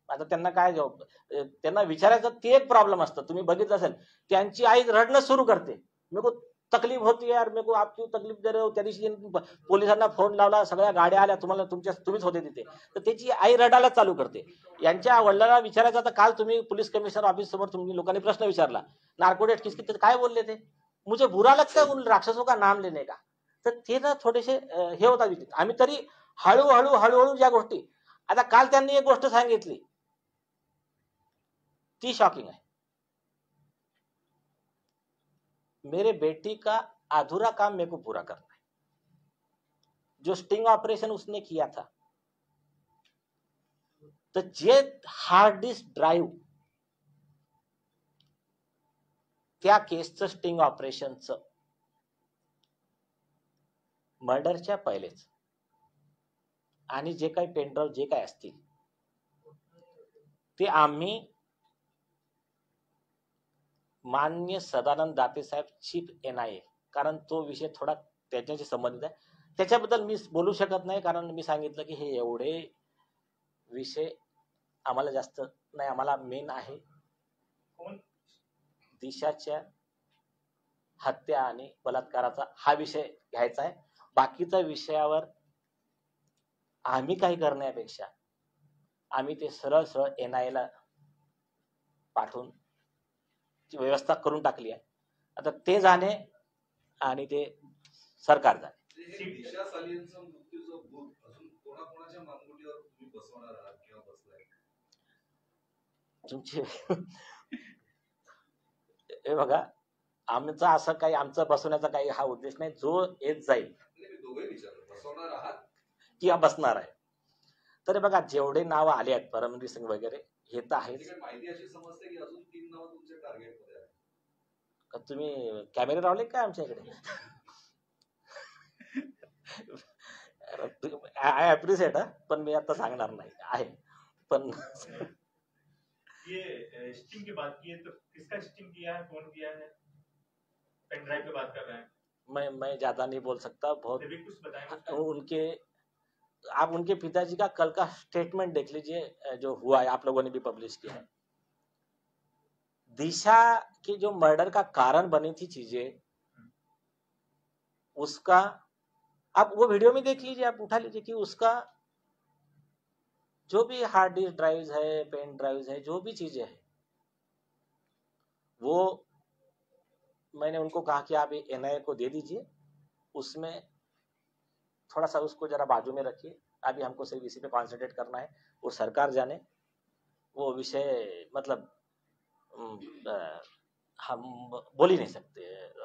आता त्यांना काय जवाब, त्यांना विचारायचं ते एक प्रॉब्लेम असतं। तुम्ही बघितलं असेल, त्यांची आई रडणं सुरू करते, मेरे को तकलीफ होती है यार, मेरे को आप क्यों तकलीफ दे रहे हो। त्या दिवशी पोलिसांना फोन लावला, सगळ्या गाड्या आल्या, तुम्हाला तुम्हीच होते तिथे, तर त्याची आई रडायला चालू करते। यांच्या वडिलांना विचारायचं, आता काल तुम्ही पोलीस कमिशनर ऑफिस समोर तुम्ही लोकांनी प्रश्न विचारला, नार्कोटिक्स किसकी, काय बोलले ते, मुझे बुरा लगता है उन राक्षसों का नाम लेने का। तर ते ना थोडेसे हे होतात, आम्ही तरी हळूहळू हळूहळू ज्या गोष्टी, आता काल त्यांनी एक गोष्ट सांगितली ती शॉकिंग है, मेरे बेटी का अधूरा काम मेरे को पूरा करना है। जो स्टिंग ऑपरेशन उसने किया था, तर जे हार्ड डिस्क ड्राईव्ह त्या केसचं स्टिंग ऑपरेशनचं मर्डरच्या पहिलेच आणि जे काही पेनड्राईव्ह जे काय असतील ते आम्ही मान्य सदानंद दाते साहेब चीफ NIA, कारण तो विषय थोडा त्याच्याशी संबंधित आहे, त्याच्याबद्दल मी बोलू शकत नाही, कारण मी सांगितलं की हे एवढे विषय आम्हाला जास्त नाही, आम्हाला मेन आहे दिशाच्या हत्या आणि बलात्काराचा हा विषय घ्यायचा आहे. बाकीच्या विषयावर आम्ही काही करण्यापेक्षा आम्ही ते सरळ सरळ NIA ला पाठवून व्यवस्था करून टाकली आहे. आता ते जाणे आणि ते सरकार जाणे. दिशा सालियनचा मृत्यूचं भूत अजून कोणाकोणाच्या मानगुटीवर तुम्ही बसवणार आहात किंवा बसलाय? तुमचे हे बघा, आमचं असं काही आमचं बसवण्याचा काही हा उद्देश नाही. जो येत जाईल मी दोघे विचारलं, बसवणार आहात किंवा बसणार आहे. तर बघा, जेवढे नाव आले आहेत परमवीर सिंग वगैरे हे तर आहेच. माहिती अशी समजते की अजून 3 नावं तुमच्या टार्गेट मध्ये आहेत. तुम्ही कॅमेरे लावले काय आमच्या इकडे? आय अप्रिशिएट, पण मी आता सांगणार नाही आहे. पण ये स्टिंग की बात की है तो किसका स्टिंग किया है, कौन किया है? पेन ड्राइव पे बात कर रहे हैं। मैं ज्यादा नहीं बोल सकता, बहुत भी कुछ बताएंगे उनके आप उनके पिताजी का कल का स्टेटमेंट देख लीजिए जो हुआ है, आप लोगों ने भी पब्लिश किया है. दिशा की जो मर्डर का कारण बनी थी चीजें, उसका आप वो वीडियो में देख लीजिए, आप उठा लीजिए कि उसका जो भी हार्ड डिस्क ड्राइव्स है, पेन ड्राइव्स है, जो भी चीजें है, वो मैंने उनको कहा कि आप NIA को दे दीजिए, उसमें थोड़ा सा उसको जरा बाजू में रखिए, अभी हमको सिर्फ इसी पे कॉन्सेंट्रेट करना है. वो सरकार जाने, वो विषय मतलब हम बोल ही नहीं सकते,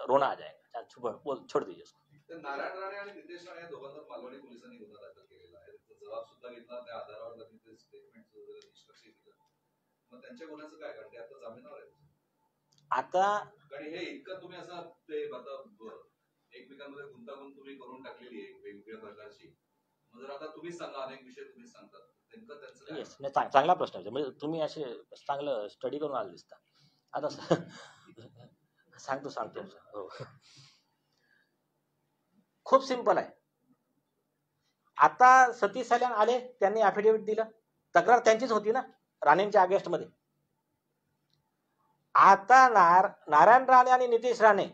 रोना आ जाएगा. छोड़ दीजिए उसको. नारायण राणे आणि नितेश राणे दोघांवर मालवणी पोलिसांनी गुन्हा दाखल केलेला आहे. जबाब सुद्धा घेतला, त्या आधारावर त्यांनी ते स्टेटमेंट वगैरे निष्कर्ष दिला. मग त्यांच्या गुन्ह्याचं काय, कारण ते आता जामिनावर आहे. आता कारण हे इतकं तुम्ही असं ते एकमेकांमध्ये गुंतागुंत तुम्ही करून टाकलेली आहे वेगवेगळ्या प्रकारची. मग जर आता तुम्हीच सांगा, अनेक विषय तुम्हीच सांगतात, नेमकं त्यांचं काय? येस, नाही चांगला प्रश्न आहे. म्हणजे तुम्ही असे चांगलं स्टडी करून आले दिसता. आता सांगतो हो. खूप सिंपल आहे. आता सतीश साल्यान आले, त्यांनी ऍफिडेव्हिट दिलं, तक्रार त्यांचीच होती ना राणेंच्या ऑगस्ट मध्ये. आता नारायण राणे आणि नितेश राणे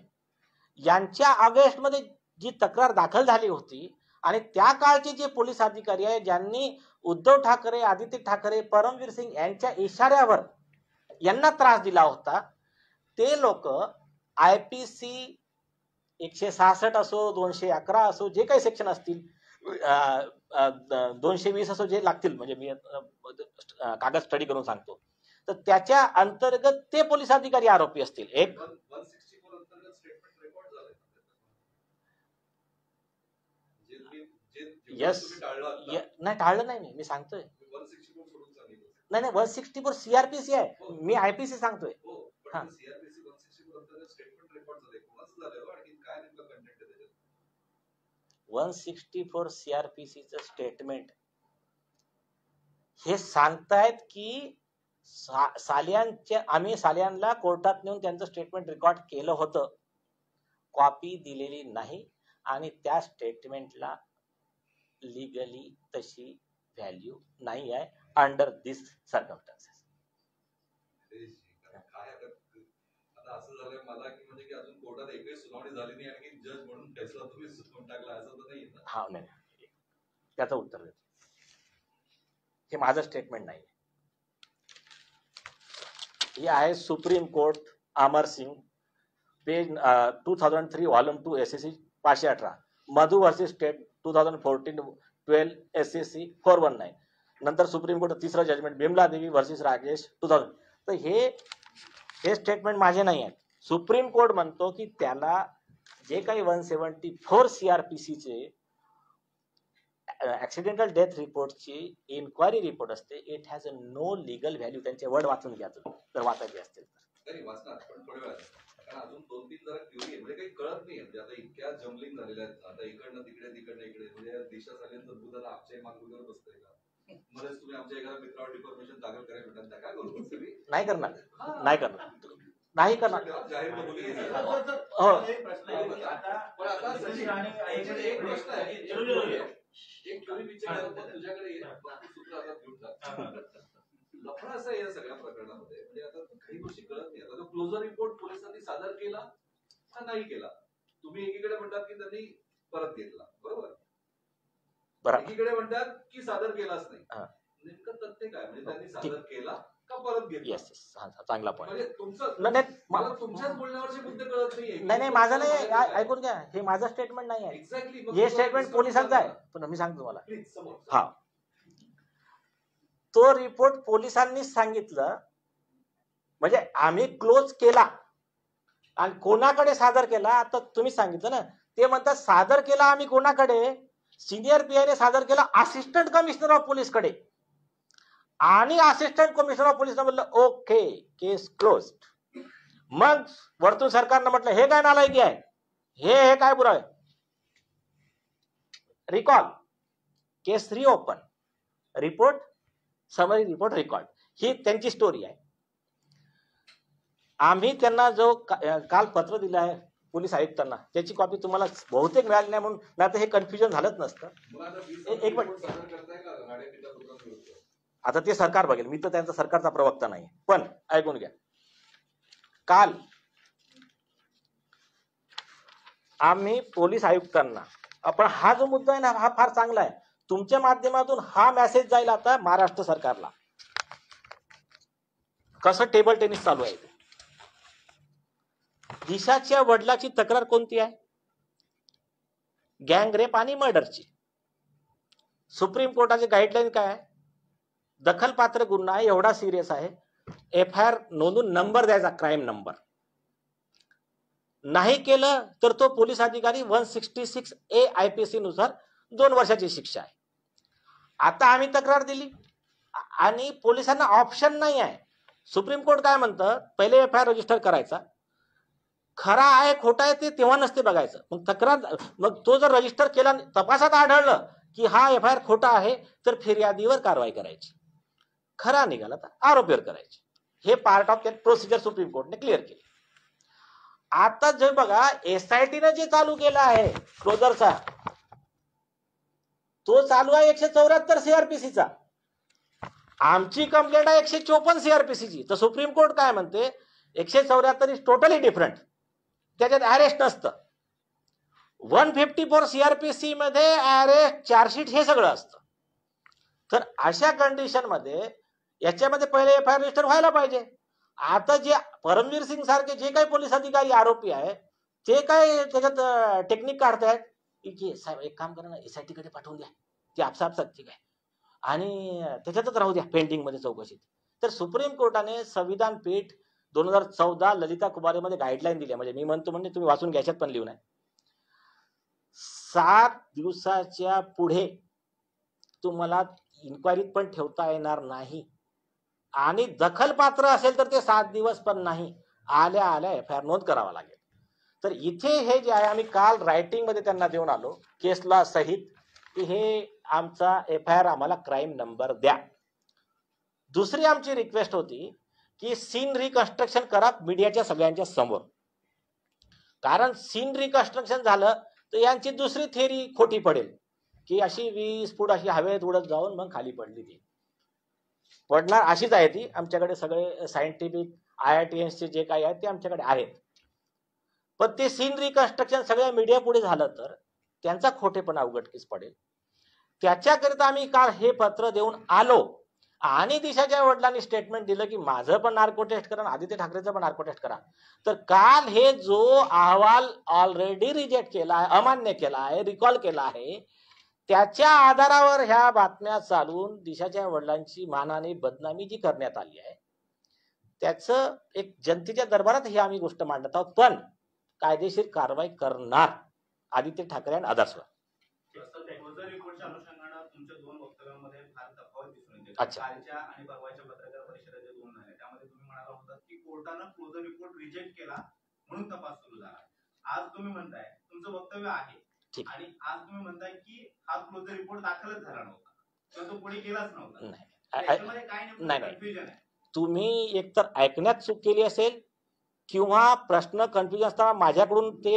यांच्या ऑगस्ट मध्ये जी तक्रार दाखल झाली होती आणि त्या काळचे जे पोलीस अधिकारी आहे ज्यांनी उद्धव ठाकरे, आदित्य ठाकरे, परमवीर सिंग यांच्या इशाऱ्यावर यांना त्रास दिला होता, ते लोक IPC 166 असो, 211 असो, जे काही सेक्शन असतील, 220 असो, जे लागतील, म्हणजे मी कागद स्टडी करून सांगतो, तर त्याच्या अंतर्गत ते पोलीस अधिकारी आरोपी असतील. एक 164 अंतर्गत स्टेटमेंट रेकॉर्ड झालंय. यस, नाही टाळलं नाही मी सांगतोय. 164 सोडून सांगितलं. नाही 164 CRPC आहे, मी IPC सांगतोय. पण CRPC 164 अंतर्गत स्टेटमेंट रेकॉर्ड झालंय. कोणाचं झालं आणि काय नेमकं कंटेंट आहे त्याच्यात? 164 CRPCचं स्टेटमेंट हे सांगतायत की आम्ही सालियानला कोर्टात नेऊन त्यांचं स्टेटमेंट रेकॉर्ड केलं होतं, कॉपी दिलेली नाही आणि त्या स्टेटमेंटला लीगली तशी व्हॅल्यू नाही आहे अंडर दिस सर्कमस्टन्सेस. काय आता असं झालंय मला की म्हणजे की अजून कोर्टात एकही सुनावणी झाली नाही आणि जज म्हणून फैसला तुम्ही सुनावून टाकला असं तर नाही ना? हा, नाही, त्याचं उत्तर देतो. हे माझं स्टेटमेंट नाही. हे आहे supreme court Amar Singh, page 2003 volume 2 SCC 518, मधु वर्सेस स्टेट 2014-12 SCC 419, नंतर सुप्रीम कोर्ट तिसरं जजमेंट बिमला देवी वर्सेस राजेश 2000. तर हे स्टेटमेंट माझे नाही आहेत. सुप्रीम कोर्ट म्हणतो की त्याला जे काही 174 CRPCचे ऍक्सिडेंटल डेथ रिपोर्टची इन्क्वायरी रिपोर्ट असते, it has a no legal value. त्यांचे वर्ड वाचून घ्या जर वाचायचे असतील तर. तरी वाचणार पण थोड्या वेळात, कारण अजून 2-3 जरा क्युरी आहे, म्हणजे काही कळत नाही. म्हणजे आता इतक्या जम्बलिंग झालेल्या आहेत, आता इकडनं तिकडे तिकडनं इकडे, म्हणजे दिशा सालेंचं दूध आता आमच्याही मागणीवर बसतंय का? मध्येच तुम्ही आमच्या एखाद्या मित्रावर डिफॉर्मेशन दाखल करायला भेटतात, त्या काय करू सगळी नाही करणार, नाही करणार, नाही करणार. जाहीर कबुली घ्यायची. हो. एक प्रश्न आहे की आता पण आता सचिन आणि याच्याकडे एक प्रश्न आहे, एक क्युरी विचार तुझ्याकडे येईल, बाकी सूत्र आता घेऊन जा. लफडा असा आहे या सगळ्या प्रकरणामध्ये, म्हणजे आता काही गोष्टी कळत नाही. आता तो क्लोजर रिपोर्ट पोलिसांनी सादर केला का नाही केला? तुम्ही एकीकडे म्हणतात की त्यांनी परत घेतला, बरोबर? एकीकडे म्हणतात की सादर केलाच नाही. नेमकं तथ्य काय? म्हणजे त्यांनी सादर केला का परत घेतला? येस, चांगला पॉईंट. म्हणजे तुमचं, नाही मला तुमच्याच बोलण्यावरचे मुद्दे कळत नाहीये. नाही, माझं नाही, ऐकून घ्या, हे माझं स्टेटमेंट नाही आहे, एक्झॅक्टली हे स्टेटमेंट पोलिसांचं आहे. पण मी सांगतो तुम्हाला, प्लीज समोर. हा, तो रिपोर्ट पोलिसांनीच सांगितलं, म्हणजे आम्ही क्लोज केला आणि कोणाकडे सादर केला. आता तुम्ही सांगितलं ना, ते म्हणतात सादर केला आम्ही कोणाकडे, सिनियर पीआयने सादर केला असिस्टंट कमिशनर ऑफ पोलीस कडे, आणि असिस्टंट कमिशनर ऑफ पोलीस म्हटलं ओके केस क्लोज. मग वरतून सरकारनं म्हटलं हे काय नालायकी आहे, हे काय बुरा आहे, recall, case reopen, report summary report record. ही त्यांची स्टोरी आहे. आम्ही त्यांना जो काल पत्र दिलं आहे पोलीस आयुक्तांना, त्याची कॉपी तुम्हाला बहुतेक मिळाली नाही, म्हणून नाही तर हे कन्फ्युजन झालंच नसतं. एक मिनिट, आता ते सरकार बघेल, मी तर त्यांचा सरकारचा प्रवक्ता नाही. पण ऐकून घ्या, काल आम्ही पोलीस आयुक्तांना, आपण हा जो मुद्दा आहे ना, हा फार चांगला आहे. तुमच्या माध्यमातून हा मेसेज जाईल आता महाराष्ट्र सरकारला, कसं टेबल टेनिस चालू आहे. दिशाच्या वडिलाची तक्रार कोणती आहे? गँगरेप आणि मर्डरची. सुप्रीम कोर्टाचे गाईडलाईन काय आहे? दखलपात्र गुन्हा आहे, एवढा सिरियस आहे, FIR नोंदून नंबर द्यायचा, क्राईम नंबर. नाही केलं तर तो पोलीस अधिकारी 166A IPC नुसार 2 वर्षाची शिक्षा आहे. आता आम्ही तक्रार दिली आणि पोलिसांना ऑप्शन नाही आहे. सुप्रीम कोर्ट काय म्हणतं, पहिले FIR रजिस्टर करायचा, खरा आहे खोटा आहे ते तेव्हा नसते बघायचं. मग तक्रार, मग तो जर रजिस्टर केला, तपासात आढळलं की हा FIR खोटा आहे, तर फिर्यादीवर कारवाई करायची, खरा निघाला तर आरोपीवर करायची. हे part of that procedure supreme कोर्टने क्लिअर केली. आता जे बघा, SITने जे चालू केलं आहे क्लोजरचा, तो चालू आहे 174 CRPC चा. आमची कंप्लेंट आहे 154 CRPC ची. तर सुप्रीम कोर्ट काय म्हणते, 174 इज टोटली डिफरंट, त्याच्यात अरेस्ट नसतं. 154 CRPC मध्ये अरेस्ट, चार्जशीट हे सगळं असतं. तर अशा कंडिशन मध्ये याच्यामध्ये पहिले FIR रजिस्टर व्हायला पाहिजे. आता जे परमवीर सिंग सारखे जे काही पोलीस अधिकारी आरोपी आहे, ते काय त्याच्यात टेक्निक काढतायत की साहेब एक काम करा ना, SIT कडे पाठवून द्या, ते आपसापसात ठीक आहे, आणि त्याच्यातच राहू द्या पेंडिंग मध्ये चौकशीत. तर सुप्रीम कोर्टाने संविधान पीठ 2014 ललिता कुमारी मध्ये गाईडलाईन दिली, म्हणजे मी म्हणतो म्हणजे तुम्ही वाचून घ्यायच्यात पण लिहून आहे, 7 दिवसाच्या पुढे तुम्हाला इन्क्वायरीत पण ठेवता येणार नाही, आणि दखलपात्र असेल तर ते 7 दिवस पण नाही, आल्या आल्या FIR नोंद करावा लागेल. तर इथे हे जे आहे, आम्ही काल रायटिंग मध्ये त्यांना देऊन आलो केसला सहित, की हे आमचा FIR आम्हाला क्राईम नंबर द्या. दुसरी आमची रिक्वेस्ट होती की सीन रिकन्स्ट्रक्शन करा मीडियाच्या सगळ्यांच्या समोर, कारण सीन रिकन्स्ट्रक्शन झालं तर यांची दुसरी थेरी खोटी पडेल, की अशी 20 फूट अशी हवेत उडत जाऊन मग खाली पडली. ती पडणार अशीच आहे ती. आमच्याकडे सगळे सायंटिफिक IITians चे जे काही आहेत ते आमच्याकडे आहेत. पण ते सीन रिकन्स्ट्रक्शन सगळ्या मीडिया पुढे झालं तर त्यांचा खोटेपणा उघडकीस पडेल. त्याच्याकरिता आम्ही काल हे पत्र देऊन आलो, आणि दिशाच्या वडिलांनी स्टेटमेंट दिलं की माझं पण नार्को टेस्ट करा, आदित्य ठाकरेचं पण नार्को टेस्ट करा. तर काल हे जो अहवाल ऑलरेडी रिजेक्ट केला आहे, अमान्य केला आहे, रिकॉल केला आहे, त्याच्या आधारावर ह्या बातम्या चालून दिशाच्या वडिलांची मानाने बदनामी जी करण्यात आली आहे, त्याचं एक जनतेच्या दरबारात ही आम्ही गोष्ट मांडत आहोत. पण कायदेशीर कारवाई करणार आदित्य ठाकरे आणि अदर्सवर. क्लोजर रिपोर्टच्या अनुषंगाने होते अच्छा. कालच्या आणि परवाच्या पत्रकार परिषदेच्या 2 झाल्या, त्यामध्ये तुम्ही म्हणाला होता की कोर्टानं क्लोजर रिपोर्ट रिजेक्ट केला म्हणून तपास सुरू झाला. आज तुम्ही म्हणताय, तुमचं वक्तव्य आहे ठीक. आणि आज तुम्ही म्हणताय की हा क्लोजर रिपोर्ट दाखलच झाला नव्हता किंवा तो पुढे गेलाच नव्हता. नाही याच्यामध्ये काय नेमकं नाही. कन्फ्युजन आहे? तुम्ही एकतर ऐकण्यात चूक केली असेल किंवा प्रश्न कन्फ्युजन असताना माझ्याकडून ते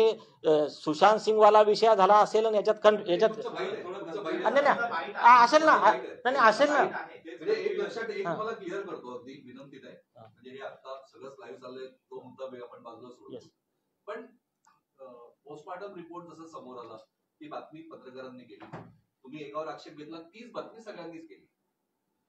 सुशांत सिंगवाला विषय झाला असेल आणि याच्यात तुमचं बाईट आहे, तुमचं बाईट आहे. नाही, नाही. असेल ना. नाही, असेल ना. म्हणजे एक लक्षात एक हा. मला क्लिअर करतो, अगदी विनंतीत आहे. म्हणजे हे आता सगळंच लाईव्ह चाललंय, तो मुद्दा वेळ आपण बाजूला सोडू. Yes. पण पोस्टमॉर्टम रिपोर्ट जसं समोर आला, ती बातमी पत्रकारांनी केली, तुम्ही एकावर आक्षेप घेतला, तीच बातमी सगळ्यांनीच केली.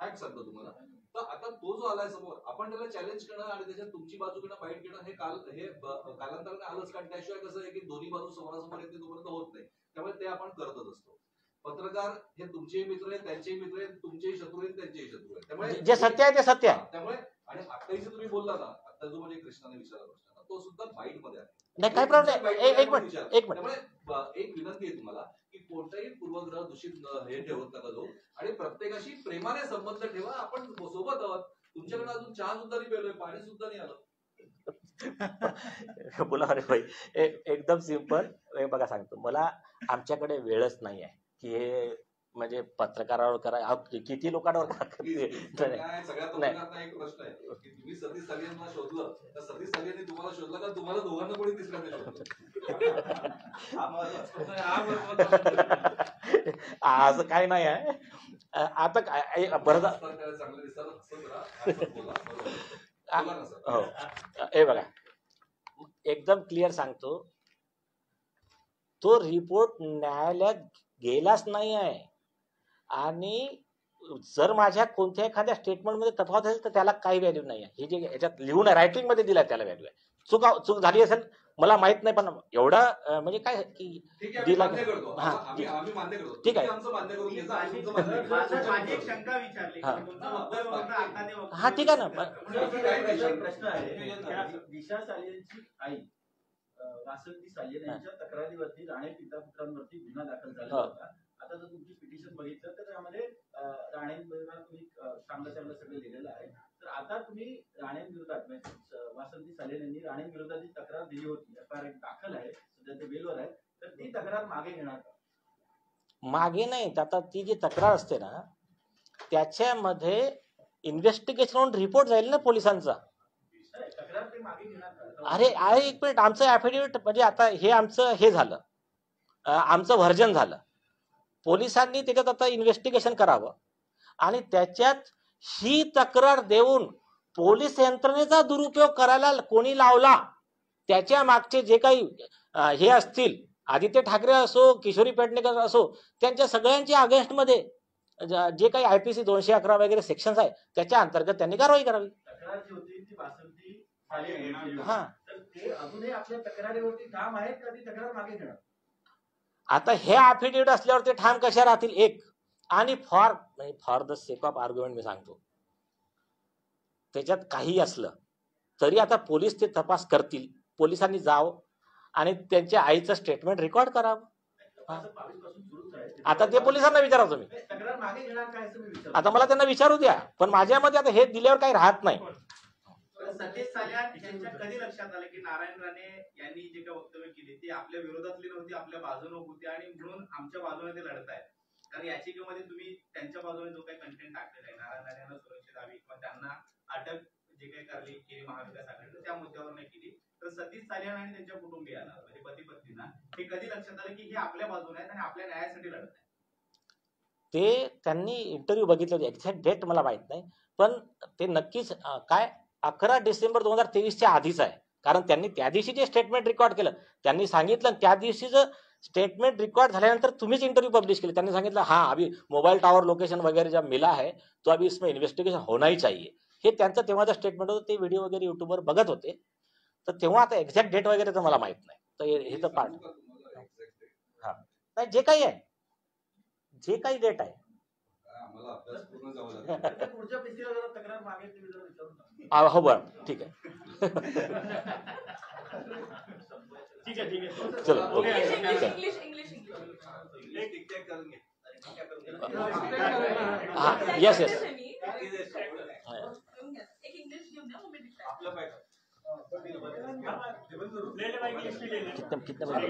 फॅक्ट सांगतो तुम्हाला. तर आता तो जो आलाय समोर, आपण त्याला चॅलेंज करणं आणि त्याच्यात तुमची बाजू घेणं, फाईट घेणं, हे कालांतराने आलंच. कारण त्याशिवाय कसं आहे की दोन्ही बाजू समोरासमोर येते तोपर्यंत होत नाही. त्यामुळे ते आपण करतच असतो. पत्रकार हे तुमचेही मित्र आहेत, त्यांचेही मित्र आहेत, तुमचेही शत्रू आहेत, त्यांचेही शत्रू आहेत. त्यामुळे जे सत्य आहे ते सत्य आहे. त्यामुळे आणि आत्ताही जे तुम्ही बोलला ना, आता जो म्हणजे कृष्णाने विचारला प्रश्न, तो सुद्धा बाईट मध्ये आहे. नाही, काय प्रॉब्लेम नाही. एक मिनिट. त्यामुळे एक विनंती आहे तुम्हाला की कोणताही पूर्वग्रह दूषित हे ठेवत नका जाऊ आणि प्रत्येकाशी प्रेमाने संबंध ठेवा. आपण सोबत आहोत. तुमच्याकडे अजून चहा सुद्धा नाही प्यायलोय, पाणी सुद्धा नाही आलं. बोला अरे भाई, एकदम सिंपल. बघा सांगतो, मला आमच्याकडे वेळच नाही आहे की हे म्हणजे पत्रकारावर करा, किती लोकांवर काय सगळ्या पत्रकारांना एक प्रश्न आहे की तुम्ही सतीश सालियांना शोधलं तर सतीश सालियांनी तुम्हाला शोधलं का तुम्हाला दोघांना कोणी तिसऱ्याने शोधलं? असं काय नाही आहे. आता काय बरं चांगलं दिसतात असं जरा बोला. बोला ना सर. हो, हे बघा एकदम क्लिअर सांगतो, तो रिपोर्ट न्यायालयात गेलाच नाही आहे आणि जर माझ्या कोणत्या एखाद्या स्टेटमेंटमध्ये तफावत असेल तर त्याला काही व्हॅल्यू नाही आहे. हे जे याच्यात लिहून आहे, रायटिंग मध्ये दिलाय, त्याला व्हॅल्यू आहे. चूक झाली असेल मला माहित नाही, पण एवढं म्हणजे काय की दिला. आम्ही मान्य करतो. ठीक आहे. माझी एक शंका विचारली. हा ठीक आहे ना. प्रश्न आहे, दिशा सालियनची आई वासंती सालियन यांच्या तक्रारीवरती राणे पिता पुत्रांवरती गुन्हा दाखल झाला होता. आता जर तुमची पिटिशन बघितलं तर त्यामध्ये राणेंबरोबर तुम्ही चांगलं सगळं लिहिलेलं आहे. तर आता तुम्ही राणेंविरोधात वासंती सालियन यांनी राणेंविरोधात जी तक्रार दिली होती, FIR दाखल आहे, सध्या ते बेलवर आहे, तर ती तक्रार मागे घेणार का? मागे नाही. आता ती जी तक्रार असते ना, त्याच्यामध्ये इन्व्हेस्टिगेशन रिपोर्ट जाईल ना पोलिसांचा. तक्रार ते मागे घेणार का? अरे एक मिनिट, आमचं ॲफिडेव्हिट म्हणजे आता हे आमचं हे झालं, आमचं व्हर्जन झालं. पोलिसांनी त्याच्यात आता इन्व्हेस्टिगेशन करावं आणि त्याच्यात ही तक्रार देऊन पोलीस यंत्रणेचा दुरुपयोग करायला कोणी लावला, त्याच्या मागचे जे काही हे असतील, आदित्य ठाकरे असो, किशोरी पेडणेकर असो, त्यांच्या सगळ्यांच्या अगेन्स्टमध्ये जे काही IPC 211 वगैरे सेक्शन्स आहे त्याच्या अंतर्गत त्यांनी कारवाई करावी. तक्रार जी होती ती वासंती सालियन, हा, तर ते अजूनही आपल्या तक्रारीवरती ठाम आहेत का ती तक्रार मागे घेणार? आता हे ॲफिडेव्हिट असल्यावर ते ठाम कशा राहतील? एक आणि for the sake of argument मी सांगतो, त्याच्यात काही असलं तरी आता पोलीस ते तपास करतील. पोलिसांनी जावं आणि त्यांच्या आईचं स्टेटमेंट रेकॉर्ड करावं. आता ते पोलिसांना विचारा तुम्ही. तक्रार मागे घेणार काय असं मी विचारतो. आता मला त्यांना विचारू द्या, पण माझ्यामध्ये आता हे दिल्यावर काही राहत नाही. सतीश सालियान यांच्या कधी लक्षात आलं की नारायण राणे यांनी जे काही वक्तव्य केली ते आपल्या विरोधातली नव्हती, आपल्या बाजूने होती आणि म्हणून आमच्या बाजूने ते लढत आहेत? कारण याचिकेमध्ये तुम्ही त्यांच्या बाजूने जो काही कंटेंट टाकलेला आहे, नारायण राणे यांना सुरक्षित हवी किंवा त्यांना अटक जे काही केली महाविकास आघाडीने त्या मुद्द्यावर नाही केली, तर सतीश सालियान आणि त्यांच्या कुटुंबियांना म्हणजे पती पत्नींना हे कधी लक्षात आलं की हे आपल्या बाजूने आहेत आणि आपल्या न्यायासाठी लढत आहेत? ते त्यांनी इंटरव्ह्यू बघितले होते, एक्झॅक्ट डेट मला माहित नाही, पण ते नक्कीच काय 11 डिसेंबर 2023च्या आधीच आहे. कारण त्यांनी त्या दिवशी जे स्टेटमेंट रेकॉर्ड केलं, त्यांनी सांगितलं त्या दिवशीचं स्टेटमेंट रेकॉर्ड झाल्यानंतर तुम्हीच इंटरव्यू पब्लिश केले. त्यांनी सांगितलं हाँ अभी मोबाईल टावर लोकेशन वगैरह जब मिला है तो अभी इसमें इन्व्हेस्टिगेशन होना ही चाहिए. हे त्यांचं तेव्हाचं स्टेटमेंट होतं. ते व्हिडिओ वगैरे युट्यूबवर बघत होते. तर तेव्हा आता एक्झॅक्ट डेट वगैरे तर मला माहित नाही. तर हे तर पार्ट हा नाही, जे काही आहे, जे काही डेट आहे. आम्हाला अभ्यास पूर्ण जावं लागेल. पुढच्या पिढीला जरा तक्रार मागे तुम्ही जरा विचारून टाका. हो बरं, ठीक आहे. ठीक आहे चलो ओके. एक टिक टॅक करून घे. हा येस येस. कितने बजे